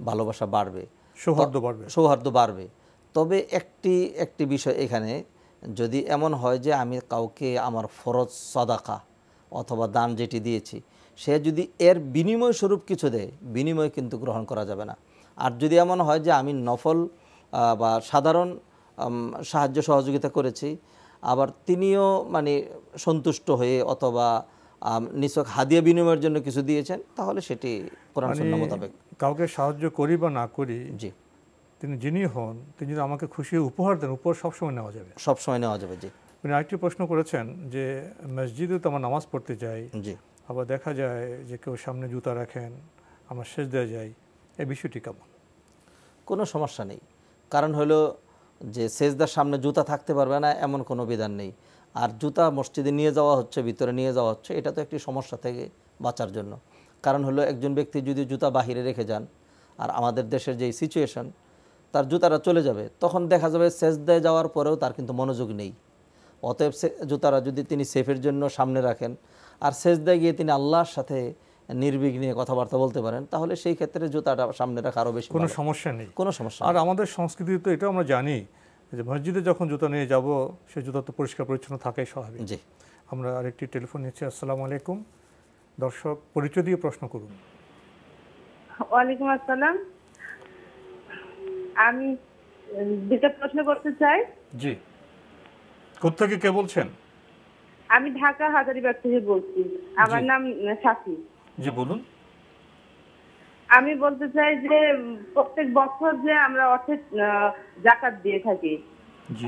ভালোবাসা বাড়বে, সৌহার্দ্য বাড়বে। তবে একটি বিষয় এখানে, যদি এমন হয় যে আমি কাউকে আমার ফরজ সাদাকা অথবা দান যেটি দিয়েছি সে যদি এর বিনিময় স্বরূপ কিছু দেয়, বিনিময় কিন্তু গ্রহণ করা যাবে না। আর যদি এমন হয় যে আমি নফল বা সাধারণ সাহায্য সহযোগিতা করেছি, আবার তিনিও মানে সন্তুষ্ট হয়ে অথবা নিছক হাদিয়া বিনিময়ের জন্য কিছু দিয়েছেন, তাহলে সেটি কোরআন সুন্নাহ মোতাবেক। কাউকে সাহায্য করি বা না করি, জি, তিনি যিনি হন, তিনি যদি আমাকে খুশি উপহার দেন, উপহার সবসময় নেওয়া যাবে, সবসময় নেওয়া যাবে। জি, উনি আরেকটি প্রশ্ন করেছেন যে মসজিদে তো আমার নামাজ পড়তে যাই, জি, আবার দেখা যায় যে কেউ সামনে জুতা রাখেন, আমার সেজদায় যাই, এই বিষয়টি কেমন? কোনো সমস্যা নেই। কারণ হলো যে সেজদার সামনে জুতা থাকতে পারবে না এমন কোনো বিধান নেই। আর জুতা মসজিদে নিয়ে যাওয়া হচ্ছে, ভিতরে নিয়ে যাওয়া হচ্ছে, এটা তো একটি সমস্যা থেকে বাঁচার জন্য। কারণ হলো একজন ব্যক্তি যদি জুতা বাহিরে রেখে যান, আর আমাদের দেশের যেই সিচুয়েশন, তার জুতারা চলে যাবে, তখন দেখা যাবে সেজদায় যাওয়ার পরেও তার কিন্তু মনোযোগ নেই। অতএব জুতারা যদি তিনি সেফের জন্য সামনে রাখেন আর সেজদায় গিয়ে তিনি আল্লাহর সাথে নির্বিঘ্নে কথাবার্তা বলতে পারেন, তাহলে সেই ক্ষেত্রে জুতাটা সামনে রাখা আরও বেশি, কোনো সমস্যা নেই, কোনো সমস্যা। আর আমাদের সংস্কৃতি তো এটাও আমরা জানি যে মসজিদে যখন জুতা নিয়ে যাব সেই জুতা তো পরিষ্কার পরিচ্ছন্ন থাকাই স্বাভাবিক। জি, আমরা আরেকটি টেলিফোন নিচ্ছি। আসসালামু আলাইকুম। দর্শক, পরিচয় দিয়ে প্রশ্ন করুন। ওয়ালাইকুম আসসালাম। আমি দুটো প্রশ্ন করতে চাই। জি, কোত্থেকে কে বলছেন? আমি ঢাকা হাজারীবাগ থেকে বলছি, আমার নাম সাফি। জি, বলুন। আমি বলতে চাই যে প্রত্যেক বছর যে আমরা অর্থের জাকাত দিয়ে থাকি,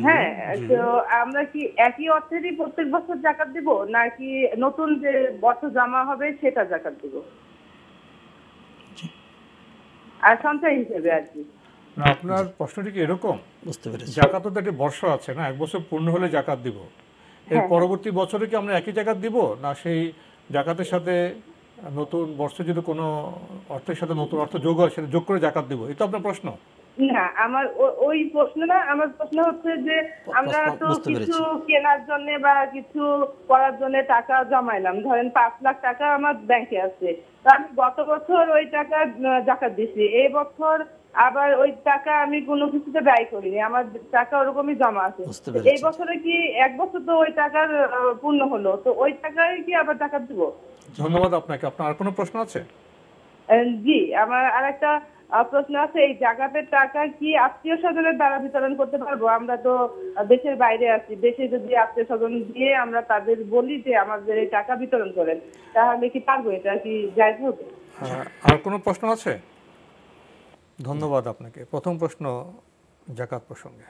হ্যাঁ, তো আমরা কি একই অর্থেরই প্রত্যেক বছর জাকাত দিব, নাকি নতুন যে অর্থ জমা হবে সেটা জাকাত দিব, আর সঞ্চয় হিসেবে আর কি? না, আপনার প্রশ্নটি কি এরকম? বুঝতে পেরেছি। জাকাত তো একটা বর্ষ আছে না, এক বছর পূর্ণ হলে জাকাত দিব, এর পরবর্তী বছরে কি আমরা একই জাকাত দিব, না সেই জাকাতের সাথে নতুন বর্ষে যদি কোনো অর্থের সাথে নতুন অর্থ যোগ হয় সেটা যোগ করে জাকাত দেবো, এই তো আপনার প্রশ্ন? না, আমার ওই প্রশ্ন না, আমার প্রশ্ন হচ্ছে যে আমরা তো কিছু কেনার জন্য বা কিছু করার জন্য টাকা জমাইলাম, ধরেন 5 লাখ টাকা আমার ব্যাংকে আছে, তো আমি গত বছর ওই টাকা জাকাত দিছি, এই বছর আবার ওই টাকা আমি কোনো কিছুতে ব্যয় করিনি, আমার টাকা ওরকমই জমা আছে, এই বছরে কি 1 বছর তো ওই টাকার পূর্ণ হলো, তো ওই টাকায় কি আবার জাকাত দিব? ধন্যবাদ আপনাকে। আপনার আর কোনো প্রশ্ন আছে? জি, আমার আরেকটা প্রশ্ন আছে, এই জাকাতের টাকা কি আত্মীয় স্বজনের দ্বারা বিতরণ করতে পারবো? আমরা তো দেশের বাইরে আছি, দেশে যদি আত্মীয় স্বজন দিয়ে আমরা তাদের বলি যে আমাদের এই টাকা বিতরণ করেন, তাহলে কি পারবো? এটা কি জায়েজ হবে? আর কোনো প্রশ্ন আছে? ধন্যবাদ আপনাকে। প্রথম প্রশ্ন জাকাত প্রসঙ্গে।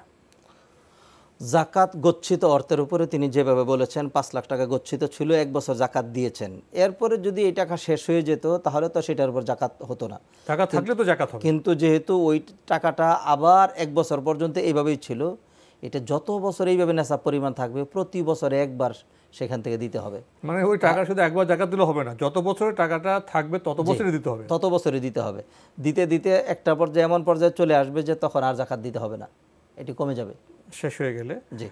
জাকাত গচ্ছিত অর্থের উপরে তিনি যেভাবে বলেছেন 5 লাখ টাকা গচ্ছিত ছিল, 1 বছর জাকাত দিয়েছেন, এরপরে যদি এই টাকা শেষ হয়ে যেত তাহলে তো সেটার উপর জাকাত হতো না, টাকা থাকলে তো জাকাত হবে। কিন্তু যেহেতু ওই টাকাটা আবার 1 বছর পর্যন্ত এইভাবেই ছিল, এটা যত বছর এইভাবে নেশাব পরিমাণ থাকবে প্রতি বছরে একবার সেখান থেকে দিতে হবে। মানে ওই টাকা শুধু একবার জাকাত দিলে হবে না, যত বছর টাকাটা থাকবে তত বছরই দিতে হবে। তত বছরই দিতে হবে। দিতে দিতে একটা পর্যায়ে এমন পর্যায়ে চলে আসবে যে তখন আর জাকাত দিতে হবে না, এটি কমে যাবে শেষ হয়ে গেলে। জি।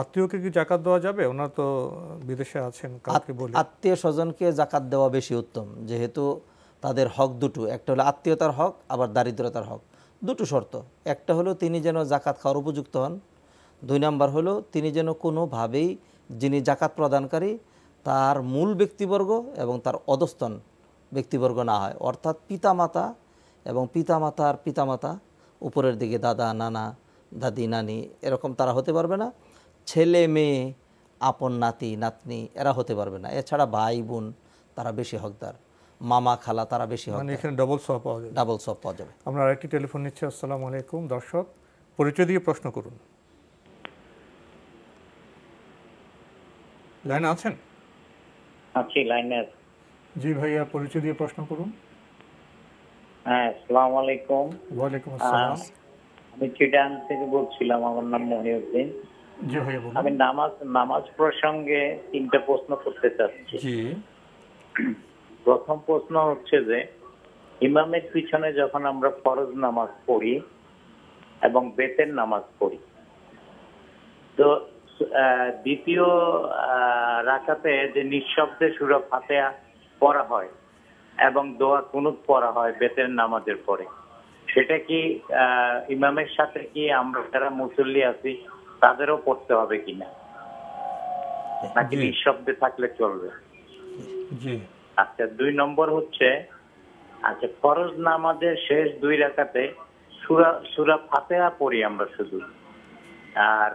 আত্মীয়কে কি জাকাত দেওয়া যাবে? ওনারা তো বিদেশে আছেন, কাউকে বলি আত্মীয় স্বজনকে জাকাত দেওয়া বেশি উত্তম, যেহেতু তাদের হক দুটো, একটা হলো আত্মীয়তার হক, আবার দারিদ্রতার হক। দুটো শর্ত, একটা হলো তিনি যেন জাকাত খাওয়ার উপযুক্ত হন, 2 নাম্বার হলো তিনি যেন কোনোভাবেই যিনি জাকাত প্রদানকারী তার মূল ব্যক্তিবর্গ এবং তার অধস্তন ব্যক্তিবর্গ না হয়, অর্থাৎ পিতামাতা এবং পিতামাতার পিতামাতা, উপরের দিকে দাদা নানা দাদি নানি এরকম তারা হতে পারবে না, ছেলে মেয়ে আপন নাতি নাতনি এরা হতে পারবে না, এছাড়া ভাই বোন তারা বেশি হকদার, মামা খালা তারা বেশি হকদার, মানে এখানে ডাবল সওয়াব পাওয়া যাবে। ডাবল সওয়াব পাওয়া যাবে। আমরা আরেকটি টেলিফোন নিচ্ছি। আসসালামু আলাইকুম দর্শক, পরিচয় দিয়ে প্রশ্ন করুন। লাইনে আছেন? আছি, লাইনে। জি ভাইয়া, পরিচয় দিয়ে প্রশ্ন করুন। হ্যাঁ, আসসালামু আলাইকুম। ওয়ালাইকুম আসসালাম। আমি চিটাং থেকে বলছিলাম, আমার নাম মহিউদ্দিন। জি ভাইয়া বলুন। আমি নামাজ প্রসঙ্গে 3টা প্রশ্ন করতে চাচ্ছি। জি। প্রথম প্রশ্ন হচ্ছে যে ইমামের পিছনে যখন আমরা ফরজ নামাজ পড়ি এবং বেতের নামাজ পড়ি, তো দ্বিতীয় রাকাতে যে নিঃশব্দে সূরা ফাতিহা পড়া হয় এবং দোয়া কুনুত পড়া হয় বেতের নামাজের পরে, সেটা কি ইমামের সাথে কি আমরা যারা মুসল্লি আছি তাদেরও পড়তে হবে কিনা, নাকি নিঃশব্দে থাকলে চলবে? জি। আচ্ছা, 2 নম্বর হচ্ছে, আচ্ছা ফরজ নামাজের শেষ 2 রাকাতে সূরা ফাতিহা পড়ি আমরা শুধু, আর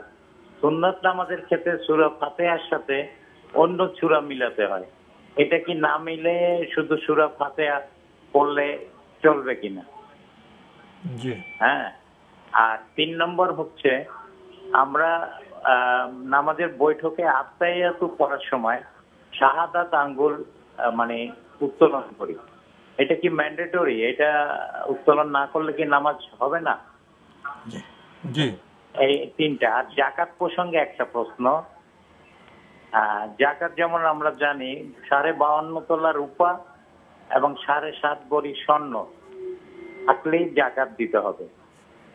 সুন্নাত নামাজের ক্ষেত্রে সূরা ফাতিহার সাথে অন্য সূরা মিলাতে হয়, এটা কি না মিলে শুধু সূরা ফাতিহা পড়লে চলবে কিনা? জি। হ্যাঁ। আর 3 নম্বর হচ্ছে, আমরা নামাজের বৈঠকে আত্তাহিয়াতু পড়ার সময় শাহাদাত আঙ্গুল মানে উত্তোলন করি, এটা কি ম্যান্ডেটরি? এটা উত্তোলন না করলে কি নামাজ হবে না? জি। এই 3টা। আর জাকাত প্রসঙ্গে একটা প্রশ্ন। জাকাত যেমন আমরা জানি 52.5 তোলা রূপা এবং 7.5 ভরি স্বর্ণ থাকলেই জাকাত দিতে হবে,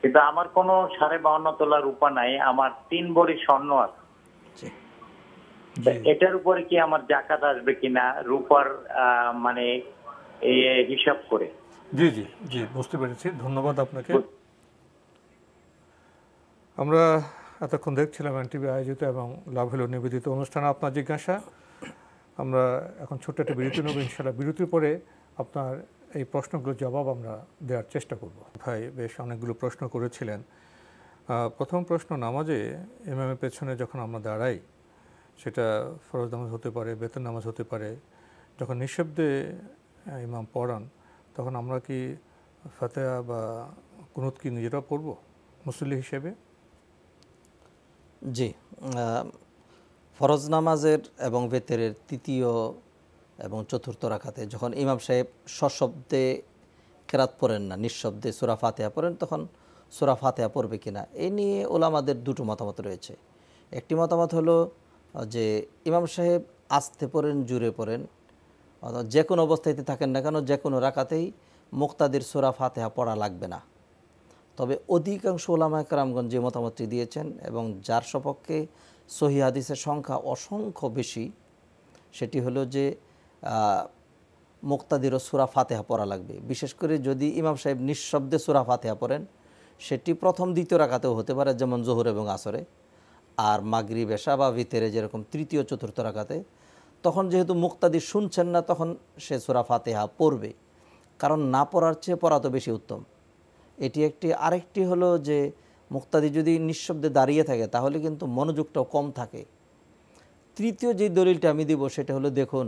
কিন্তু আমার কোনো 52.5 তোলা রূপা নাই, আমার 3 ভরি স্বর্ণ আছে, এটার উপরে কি আমার জাকাত আসবে কিনা রূপার মানে হিসাব করে? জি জি জি, বুঝতে পেরেছি, ধন্যবাদ আপনাকে। আমরা এতক্ষণ দেখছিলাম এনটিভি আয়োজিত এবং লাভ হলো নিবেদিত অনুষ্ঠানে আপনার জিজ্ঞাসা। আমরা এখন ছোট্ট একটা বিরতি নেব, ইনশাআল্লাহ বিরতির পরে আপনার এই প্রশ্নগুলোর জবাব আমরা দেওয়ার চেষ্টা করব। ভাই বেশ অনেকগুলো প্রশ্ন করেছিলেন। প্রথম প্রশ্ন, নামাজে ইমামের পেছনে যখন আমরা দাঁড়াই, সেটা ফরজ নামাজ হতে পারে, বেতন নামাজ হতে পারে, যখন নিঃশব্দে ইমাম পড়ান তখন আমরা কি ফাতিহা বা কুনুত কি নিজেরা পড়ব মুসল্লি হিসেবে? জি, ফরজ নামাজের এবং বেতেরের 3য় এবং 4র্থ রাকাতে যখন ইমাম সাহেব সশব্দে কেরাত পড়েন না, নিঃশব্দে সূরা ফাতিহা পড়েন, তখন সূরা ফাতিহা পড়বে কিনা এই নিয়ে ওলামাদের 2টো মতামত রয়েছে। একটি মতামত হলো যে ইমাম সাহেব আস্তে পড়েন জুরে পড়েন, যে কোনো অবস্থাতে থাকেন না কেন যে কোনো রাকাতেই মুক্তাদির সূরা ফাতিহা পড়া লাগবে না। তবে অধিকাংশ উলামায়ে কেরামগণ যে মতামতটি দিয়েছেন এবং যার সপক্ষে সহিহ হাদিসের সংখ্যা অসংখ্য বেশি, সেটি হলো যে মুক্তাদিরও সূরা ফাতিহা পড়া লাগবে। বিশেষ করে যদি ইমাম সাহেব নিঃশব্দে সূরা ফাতিহা পড়েন, সেটি প্রথম দ্বিতীয় রাকাতেও হতে পারে, যেমন জোহর এবং আসরে, আর মাগরিব এশা বা ভিতরে যেরকম তৃতীয় চতুর্থ রাকাতে। তখন যেহেতু মুক্তাদি শুনছেন না, তখন সে সূরা ফাতিহা পড়বে, কারণ না পড়ার চেয়ে পড়া তো বেশি উত্তম। এটি একটি। আরেকটি হলো যে মুক্তাদি যদি নিঃশব্দে দাঁড়িয়ে থাকে তাহলে কিন্তু মনোযোগটাও কম থাকে। তৃতীয় যে দলিলটা আমি দিব সেটা হলো, দেখুন,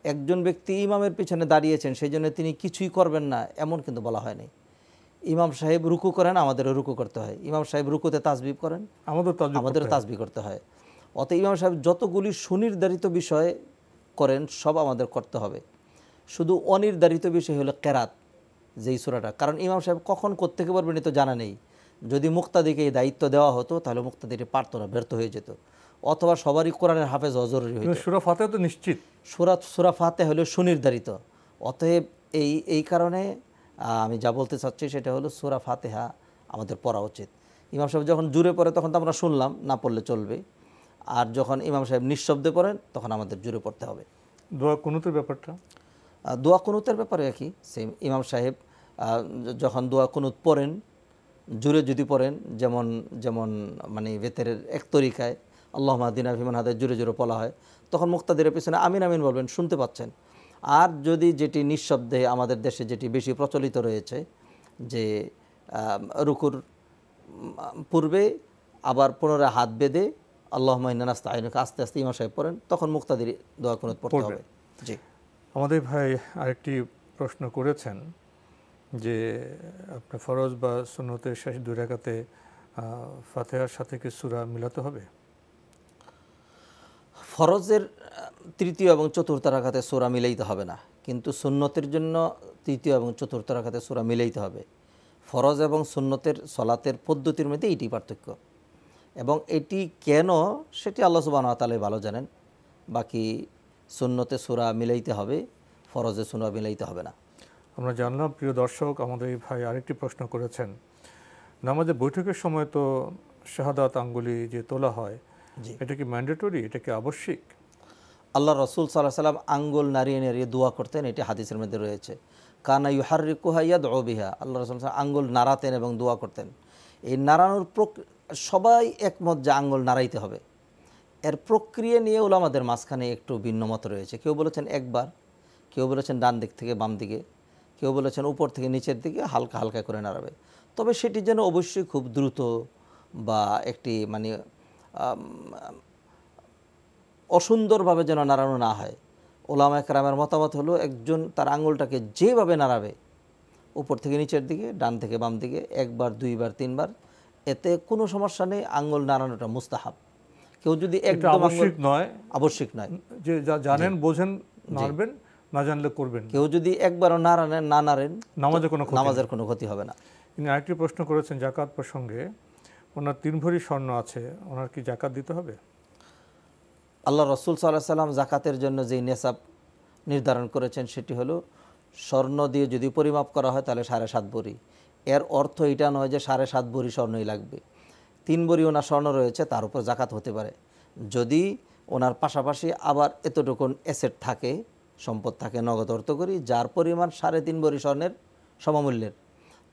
একজন ব্যক্তি ইমামের পিছনে দাঁড়িয়েছেন, সেই জন্য তিনি কিছুই করবেন না এমন কিন্তু বলা হয়নি। ইমাম সাহেব রুকু করেন, আমাদেরও রুকু করতে হয়। ইমাম সাহেব রুকুতে তাসবিহ করেন, আমাদেরও তাসবিহ করতে হয়। অতএব ইমাম সাহেব যতগুলি সুনির্ধারিত বিষয় করেন সব আমাদের করতে হবে। শুধু অনির্ধারিত বিষয় হলো কেরাত, যেই সূরাটা, কারণ ইমাম সাহেব কখন কোত্থেকে পড়বেন তো জানা নেই। যদি মুক্তাদিকে এই দায়িত্ব দেওয়া হতো তাহলে মুক্তাদিটি পারত না, ব্যর্থ হয়ে যেত, অথবা সবারই কোরআনের হাফেজ হওয়া জরুরি হতো। সূরা ফাতিহা তো নিশ্চিত, সূরা ফাতিহা হলো সুনির্ধারিত। অতএব এই কারণে আমি যা বলতে চাচ্ছি সেটা হলো সূরা ফাতিহা আমাদের পড়া উচিত। ইমাম সাহেব যখন জুড়ে পড়ে তখন তো আমরা শুনলাম, না পড়লে চলবে। আর যখন ইমাম সাহেব নিঃশব্দে পড়েন তখন আমাদের জুড়ে পড়তে হবে। দোয়া কুনুতের ব্যাপারটা, দোয়া কুনুতের ব্যাপারে একই সেম। ইমাম সাহেব যখন দোয়া কুনুত পড়েন, জুড়ে যদি পড়েন, যেমন মানে বেতেরের এক তরিকায় আল্লাহুম্মা আহদিনা ফিমান হাদাইত জুড়ে জুড়ে পড়া হয়, তখন মুক্তাদিরের পিছনে আমিন আমিন বলবেন, শুনতে পাচ্ছেন। আর যদি যেটি নিঃশব্দে আমাদের দেশে যেটি বেশি প্রচলিত রয়েছে, যে রুকুর পূর্বে আবার পুনরায় হাত বেঁধে আল্লাহুম্মা ইন্না নাস্তাঈনুকা আস্তে আস্তে ইমাম সাহেব পড়েন, তখন মুক্তাদির দোয়া কুনুত পড়তে হবে। জি, আমাদের ভাই আরেকটি প্রশ্ন করেছেন যে আপনার ফরজ বা সুন্নতের শেষ দুই রাকাতে ফাতিহার সাথে কি সূরা মিলাতে হবে? ফরজের তৃতীয় এবং চতুর্থ রাকাতে সূরা মিলাইতে হবে না, কিন্তু সুন্নতের জন্য তৃতীয় এবং চতুর্থ রাকাতে সূরা মিলাইতে হবে। ফরজ এবং সুন্নতের সলাতের পদ্ধতির মধ্যে এইটি পার্থক্য, এবং এটি কেন সেটি আল্লাহ সুবহানাহু ওয়া তাআলা ভালো জানেন। বাকি সুন্নতে সূরা মিলাইতে হবে, ফরজে সূরা মিলাইতে হবে না। আমরা জানলাম। প্রিয় দর্শক, আমাদের এই ভাই আরেকটি প্রশ্ন করেছেন, নামাজের বৈঠকের সময় তো শাহাদাত আঙ্গুলি যে তোলা হয়, এটা কি ম্যান্ডেটরি, এটা কি আবশ্যিক? আল্লাহ রাসূল সাল্লাল্লাহু আলাইহি ওয়াসাল্লাম আঙ্গুল নাড়িয়ে নাড়িয়ে দোয়া করতেন, এটি হাদিসের মধ্যে রয়েছে। কানা ইউহাররিকুহা ইয়াদউ বিহা, আল্লাহ রাসূল আঙ্গুল নাড়াতেন এবং দোয়া করতেন। এই নাড়ানোর সবাই একমত যে আঙ্গুল নাড়াইতে হবে। এর প্রক্রিয়া নিয়ে উলামাদের মাঝখানে একটু ভিন্ন মত রয়েছে। কেউ বলেছেন একবার, কেউ বলেছেন ডান দিক থেকে বাম দিকে, কেউ বলেছেন উপর থেকে নিচের দিকে হালকা হালকা করে নাড়াবে। তবে সেটি যেন অবশ্যই খুব দ্রুত বা একটি মানে অসুন্দরভাবে যেন নাড়ানো না হয়। ওলামায়ে কেরামের মতামত হলো, একজন তার আঙুলটাকে যেভাবে নাড়াবে, উপর থেকে নিচের দিকে, ডান থেকে বাম দিকে, একবার, দুইবার, তিনবার, এতে কোনো সমস্যা নেই। আঙুল নাড়ানোটা মুস্তাহাব। কেউ যদি একদম আবশ্যিক নয়, যে জানেন বোঝেন নাড়বেন, না জানলে করবেন। কেউ যদি একবারও না নাড়েন নামাজের কোনো ক্ষতি হবে না। তিনি আরেকটি প্রশ্ন করেছেন জাকাত প্রসঙ্গে, ওনার 3 ভরি স্বর্ণ আছে, ওনার কি জাকাত দিতে হবে? আল্লাহ রাসূল সাল্লাল্লাহু আলাইহি ওয়াসাল্লাম জাকাতের জন্য যেই নেসাব নির্ধারণ করেছেন সেটি হলো, স্বর্ণ দিয়ে যদি পরিমাপ করা হয় তাহলে 7.5 ভরি। এর অর্থ এটা নয় যে 7.5 ভরি স্বর্ণই লাগবে। 3 ভরি ওনার স্বর্ণ রয়েছে, তার উপর জাকাত হতে পারে। যদি ওনার পাশাপাশি আবার এতটুকুন অ্যাসেট থাকে, সম্পদ থাকে, নগদ অর্থ করি, যার পরিমাণ 3.5 ভরি স্বর্ণের সমমূল্যের,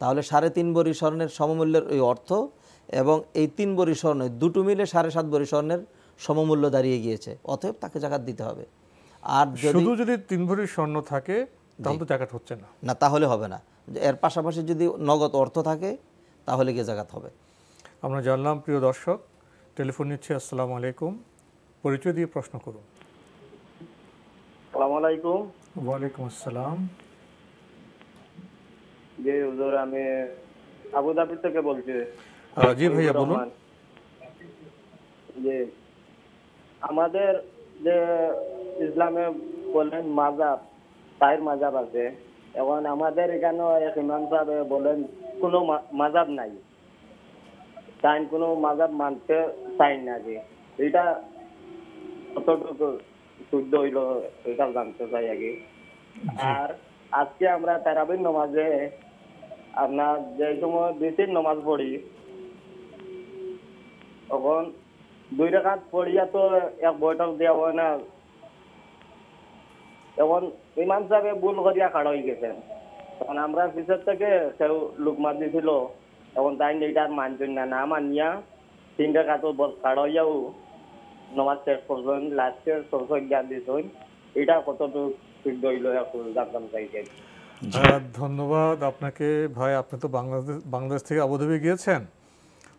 তাহলে 3.5 ভরি স্বর্ণের সমমূল্যের ওই অর্থ এবং এই 3 ভরি স্বর্ণ দুটো মিলে 7.5 ভরি স্বর্ণের সমমূল্য দাঁড়িয়ে গিয়েছে, অতএব তাকে জাকাত দিতে হবে। আর যদি 3 ভরি স্বর্ণ থাকে তাহলে তো জাকাত হচ্ছে না, তাহলে হবে না। এর পাশাপাশি যদি নগদ অর্থ থাকে তাহলে গিয়ে জাকাত হবে। আমরা জানলাম। প্রিয় দর্শক, টেলিফোন নিচ্ছে। আসসালামু আলাইকুম, পরিচয় দিয়ে প্রশ্ন করুন। আসসালামু আলাইকুম। ওয়ালাইকুম আসসালাম। জি হুজুর, আমি আবুধাবি থেকে বলছি। জি ভাইয়া বলুন। জি, আমাদের যে ইসলামে বলেন মাযহাব, 4 মাযহাব আছে। এখন আমাদের এখানে এক ইমাম সাহেব বলেন কোনো মাযহাব নাই, তাই কোনো মাযহাব মানতে চাই না। যে এটা কতটুকু শুদ্ধ হইল এটা জানতে চাই আগে। আর আজকে আমরা তারাবির নামাজে আপনার যে সময় 2-3 নামাজ পড়ি, তখন 2 রাকাত পড়িয়া তো এক বৈঠক দেওয়া হয় না। এখন ইমাম সাহেব ভুল করিয়া খাড়া হয়ে গেছেন, তখন আমরা পিছর থেকে কেউ লুকমা দিছিল, তখন তাই এইটার মানছেন না মানিয়া 3 রাকাত খাড়া হইয়াও নামাজ শেষ করছেন, লাস্টের সরস্বত জ্ঞান দিছেন। এটা কতটুকু ঠিক হইল এখন জানতাম চাইছি। ধন্যবাদ আপনাকে ভাই। আপনি তো বাংলাদেশ থেকে আবুধাবি গিয়েছেন,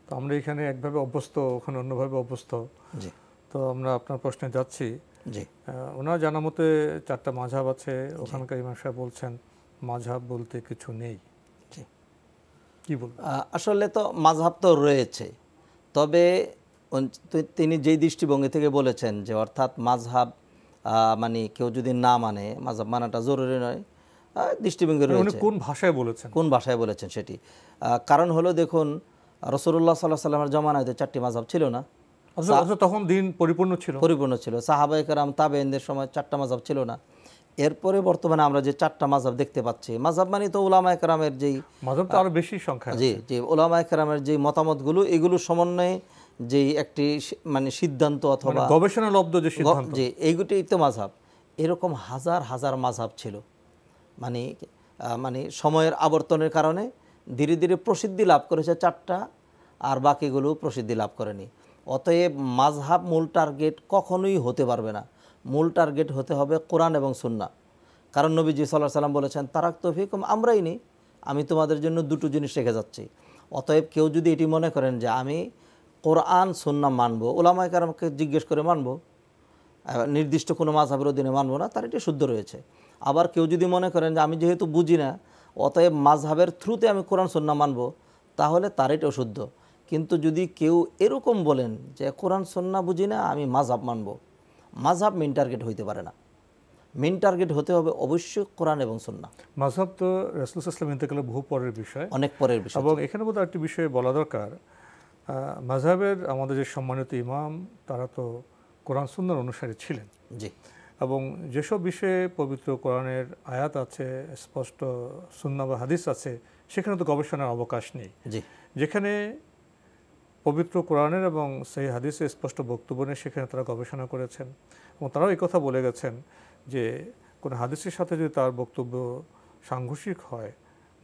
তো আমরা এখানে একভাবে অভ্যস্ত, ওখানে অন্যভাবে অভ্যস্ত। তো আমরা আপনার প্রশ্নে যাচ্ছি। ওনার জানা মতে 4টা মাযহাব আছে, ওখানকার ইমাম সাহেব বলছেন মাযহাব বলতে কিছু নেই। কি বলবেন? আসলে তো মাযহাব তো রয়েছে, তবে তিনি যেই দৃষ্টিভঙ্গি থেকে বলেছেন যে অর্থাৎ মাযহাব মানে কেউ যদি না মানে মাযহাব মানাটা জরুরি নয়, দৃষ্টিভঙ্গি রয়েছে। কোন ভাষায় বলেছেন? কোন ভাষায় বলেছেন সেটি কারণ হলো, দেখুন রাসূলুল্লাহ সাল্লাল্লাহু আলাইহি ওয়াসাল্লামের জামানায় 4টি মাযহাব ছিল না, তখন দিন পরিপূর্ণ ছিল। সাহাবায়ে কেরাম তাবেঈনদের সময় 4টা মাযহাব ছিল না। এরপরে বর্তমানে আমরা যে 4টা মাযহাব দেখতে পাচ্ছি, মাযহাব মানে তো উলামায়ে কেরামের যেই মাযহাব তো আরো বেশি সংখ্যা আছে, জি উলামায়ে কেরামের যেই মতামতগুলো, এগুলো সমন্বয়ে যেই একটি মানে সিদ্ধান্ত অথবা গবেষণালব্ধ যে সিদ্ধান্ত, জি এইগুলোই তো মাযহাব। এরকম হাজার হাজার মাযহাব ছিল, মানে সময়ের আবর্তনের কারণে ধীরে ধীরে প্রসিদ্ধি লাভ করেছে 4টা, আর বাকিগুলো প্রসিদ্ধি লাভ করেনি। অতএব মাযহাব মূল টার্গেট কখনোই হতে পারবে না। মূল টার্গেট হতে হবে কোরআন এবং সুন্নাহ। কারণ নবীজি সাল্লাল্লাহু আলাইহি ওয়াসাল্লাম বলেছেন, তারাকতু ফিকুম আমরাইনি, আমি তোমাদের জন্য 2টো জিনিস রেখে যাচ্ছি। অতএব কেউ যদি এটি মনে করেন যে আমি কোরআন সুন্নাহ মানবো, উলামায়ে কেরামকে জিজ্ঞেস করে মানবো, নির্দিষ্ট কোনো মাযহাবের অধীনে মানবো না, তার এটি শুদ্ধ রয়েছে। আবার কেউ যদি মনে করেন যে আমি যেহেতু বুঝি না, অতএব মাযহাবের থ্রুতে আমি কোরআন সুন্নাহ মানবো, তাহলে তার এটাও শুদ্ধ। কিন্তু যদি কেউ এরকম বলেন যে কোরআন সুন্নাহ বুঝি না, আমি মাযহাব মানবো, মাযহাব মেইন টার্গেট হইতে পারে না। মেইন টার্গেট হতে হবে অবশ্যই কোরআন এবং সুন্নাহ। মাযহাব তো রাসূলুল্লাহ সাল্লাল্লাহু আলাইহি ওয়াসাল্লাম ইন্তেকালের বহু পরের বিষয়, অনেক পরের বিষয়। এবং এখানে বোধহয় একটি বিষয় বলা দরকার, মাযহাবের আমাদের যে সম্মানিত ইমাম, তারা তো কোরআন সুন্নাহর অনুসারী ছিলেন। জি। এবং যেসব বিষয়ে পবিত্র কোরআনের আয়াত আছে, স্পষ্ট সুন্নাহ বা হাদিস আছে, সেখানে তো গবেষণার অবকাশ নেই। যেখানে পবিত্র কোরআনের এবং সেই হাদিসে স্পষ্ট বক্তব্য নেই, সেখানে তারা গবেষণা করেছেন। এবং তারাও এই কথা বলে গেছেন যে কোনো হাদিসের সাথে যদি তার বক্তব্য সাংঘর্ষিক হয়,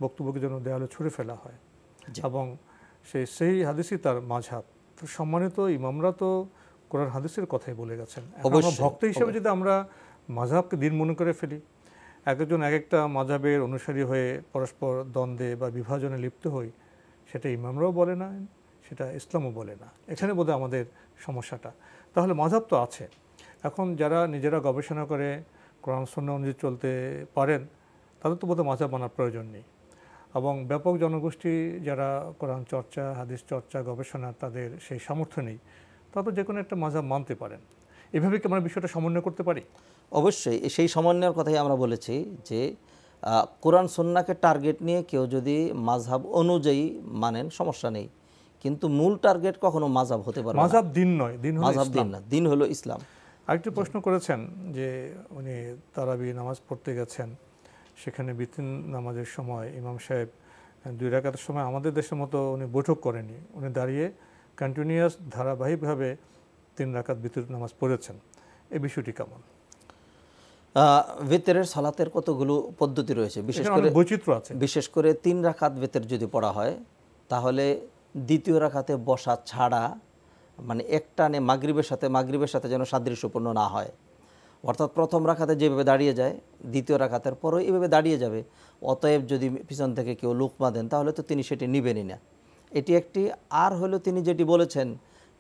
বক্তব্যকে যেন দেয়ালে ছুঁড়ে ফেলা হয়, এবং সেই হাদিসই তার মাযহাব। তো সম্মানিত ইমামরা তো কোরআন হাদিসের কথাই বলে গেছেন। ভক্ত হিসেবে যদি আমরা মাযহাবকে দিন মনে করে ফেলি, একজন এক একটা মাযহাবের অনুসারী হয়ে পরস্পর দ্বন্দ্বে বা বিভাজনে লিপ্ত হই, সেটা ইমামরাও বলে না, সেটা ইসলামও বলে না। এখানে বোধহয় আমাদের সমস্যাটা। তাহলে মাযহাব তো আছে, এখন যারা নিজেরা গবেষণা করে কোরআন সুন্নাহ অনুযায়ী চলতে পারেন, তাদের তো বোধহয় মাযহাব মানার প্রয়োজন নেই। এবং ব্যাপক জনগোষ্ঠী যারা কোরআন চর্চা, হাদিস চর্চা, গবেষণা, তাদের সেই সামর্থ্য নেই, তারা তো যে কোনো একটা মাযহাব মানতে পারেন। এভাবে কি আমরা বিষয়টা সমন্বয় করতে পারি? অবশ্যই সেই সমন্বয়ের কথাই আমরা বলেছি যে কোরআন সুন্নাহকে টার্গেট নিয়ে কেউ যদি মাযহাব অনুযায়ী মানেন, সমস্যা নেই, কিন্তু মূল টার্গেট কখনো মাযহাব হতে পারে না। মাযহাব দিন নয়, দিন হলো মাযহাব দিন না, দিন হলো ইসলাম। আরেকটি প্রশ্ন করেছেন যে উনি তারাবি নামাজ পড়তে গেছেন, সেখানে বিতিন নামাজের সময় ইমাম সাহেব 2 রাকাতের সময় আমাদের দেশের মতো উনি বৈঠক করেনি, উনি দাঁড়িয়ে কন্টিনিউয়াস ধারাবাহিকভাবে 3 রাকাত বিতির নামাজ পড়েছেন। এই বিষয়টি কেমন? ভিতরের সালাতের কতগুলো পদ্ধতি রয়েছে, বিশেষ করে 3 রাকাত ভিতর যদি পড়া হয়, তাহলে দ্বিতীয় রাকাতে বসা ছাড়া, মানে একটানে মাগরিবের সাথে যেন সাদৃশ্যপূর্ণ না হয়। অর্থাৎ প্রথম রাকাতে যেভাবে দাঁড়িয়ে যায়, দ্বিতীয় রাকাতের পরও এইভাবে দাঁড়িয়ে যাবে। অতএব যদি পিছন থেকে কেউ লুকমা দেন, তাহলে তো তিনি সেটি নেবেনই না। এটি একটি। আর হলো তিনি যেটি বলেছেন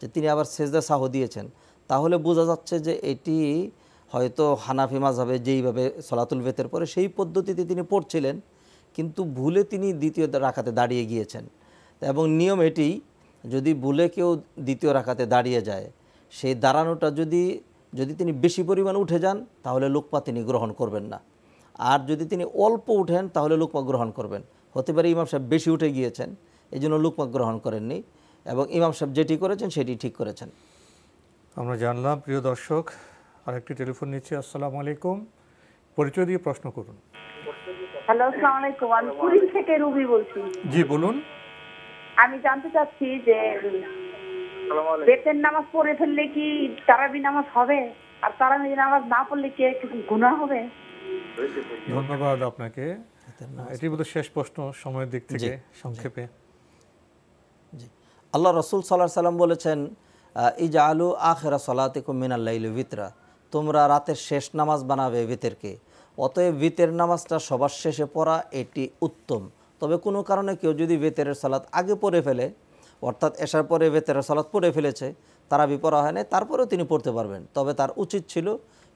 যে তিনি আবার সেজদা সাহু দিয়েছেন, তাহলে বোঝা যাচ্ছে যে এটি হয়তো হানাফি মাযহাবে যেইভাবে সলাতুল ভিতর পরে সেই পদ্ধতিতে তিনি পড়ছিলেন, কিন্তু ভুলে তিনি দ্বিতীয় রাকাতে দাঁড়িয়ে গিয়েছেন। এবং নিয়ম এটি, যদি ভুলে কেউ দ্বিতীয় রাকাতে দাঁড়িয়ে যায়, সেই দাঁড়ানোটা যদি তিনি বেশি পরিমাণ উঠে যান, তাহলে লুকমা তিনি গ্রহণ করবেন না। আর যদি তিনি অল্প উঠেন, তাহলে লুকমা গ্রহণ করবেন। হতে পারে ইমাম সাহেব বেশি উঠে গিয়েছেন, এই জন্য লুকমা গ্রহণ করেননি, এবং ইমাম সাহেব যেটি করেছেন সেটি ঠিক করেছেন। আমরা জানলাম। প্রিয় দর্শক, আরেকটি টেলিফোন নিচ্ছি। আসসালামু আলাইকুম, পরিচয় দিয়ে প্রশ্ন করুন। হ্যালো, আসসালামু আলাইকুম। আমি কুড়িল থেকে রুবি বলছি। জি বলুন। আমি জানতে চাচ্ছি যে বেতের নামাজ পড়ে ফেললে কি তারাবি নামাজ হবে, আর তারাবি নামাজ না পড়লে কি কিছু গুনাহ হবে? ধন্যবাদ আপনাকে। এটি বোধহয় শেষ প্রশ্ন সময়ের দিক থেকে সংক্ষেপে। জি, আল্লাহ রসুল সাল্লাল্লাহু আলাইহি সাল্লাম বলেছেন, ইজআলু আখিরা সলাতিকুম মিনাল লাইলি বিতরা, তোমরা রাতের শেষ নামাজ বানাবে বিতরকে। অতএব বিতের নামাজটা সবার শেষে পড়া এটি উত্তম। তবে কোনো কারণে কেউ যদি বেতেরের সালাত আগে পড়ে ফেলে, অর্থাৎ এশার পরে বেতেরের সালাত পড়ে ফেলেছে, তারাবি পড়া হয় না, তারপরেও তিনি পড়তে পারবেন। তবে তার উচিত ছিল,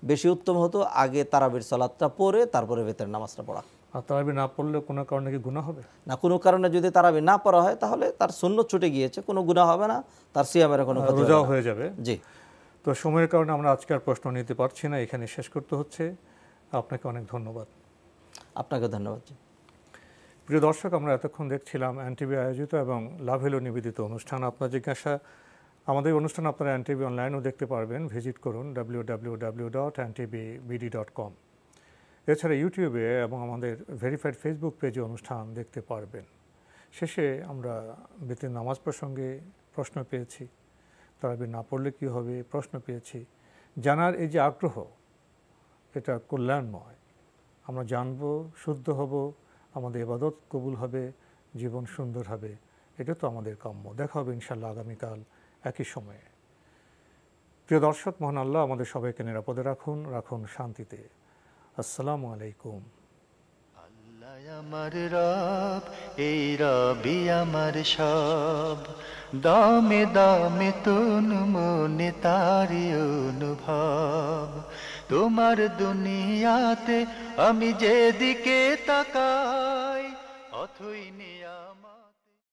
বেশি উত্তম হতো আগে তারাবির সালাতটা পড়ে তারপরে বেতের নামাজটা পড়া। আর তারাবি না পড়লে কোনো কারণে কি গুনাহ হবে? না, কোনো কারণে যদি তারাবি না পড়া হয় তাহলে তার সুন্নত ছুটে গিয়েছে, কোনো গুনাহ হবে না, তার সিয়ামের কোনো ক্ষতি হবে না, রোজাও হয়ে যাবে। জি। তো সময়ের কারণে আমরা আজকের প্রশ্ন নিতে পারছি না, এখানে শেষ করতে হচ্ছে। আপনাকে অনেক ধন্যবাদ। আপনাকে ধন্যবাদ। প্রিয় দর্শক, আমরা এতক্ষণ দেখছিলাম এনটিভি আয়োজিত এবং লাভ হলো নিবেদিত অনুষ্ঠান আপনার জিজ্ঞাসা। আমাদের অনুষ্ঠান আপনারা এনটিভি অনলাইনেও দেখতে পারবেন, ভিজিট করুন www.ntvbd.com। এছাড়া ইউটিউবে এবং আমাদের ভেরিফাইড ফেসবুক পেজে অনুষ্ঠান দেখতে পারবেন। শেষে আমরা বেতের নামাজ প্রসঙ্গে প্রশ্ন পেয়েছি, তারাবি না পড়লে কী হবে প্রশ্ন পেয়েছি। জানার এই যে আগ্রহ, এটা কল্যাণময়। আমরা জানব, শুদ্ধ হব, আমাদের ইবাদত কবুল হবে, জীবন সুন্দর হবে, এটা তো আমাদের কাম্য। দেখা হবে ইনশাআল্লাহ আগামীকাল একই সময়ে। প্রিয় দর্শক, মহান আল্লাহ আমাদের সবাইকে নিরাপদে রাখুন, রাখুন শান্তিতে। আসসালামু আলাইকুম। আল্লাহ আমার রব, এই রবি আমার সব, দামে দামে তুন মনে তারি অনুভব। তোমার দুনিয়াতে আমি যেদিকে তাকাই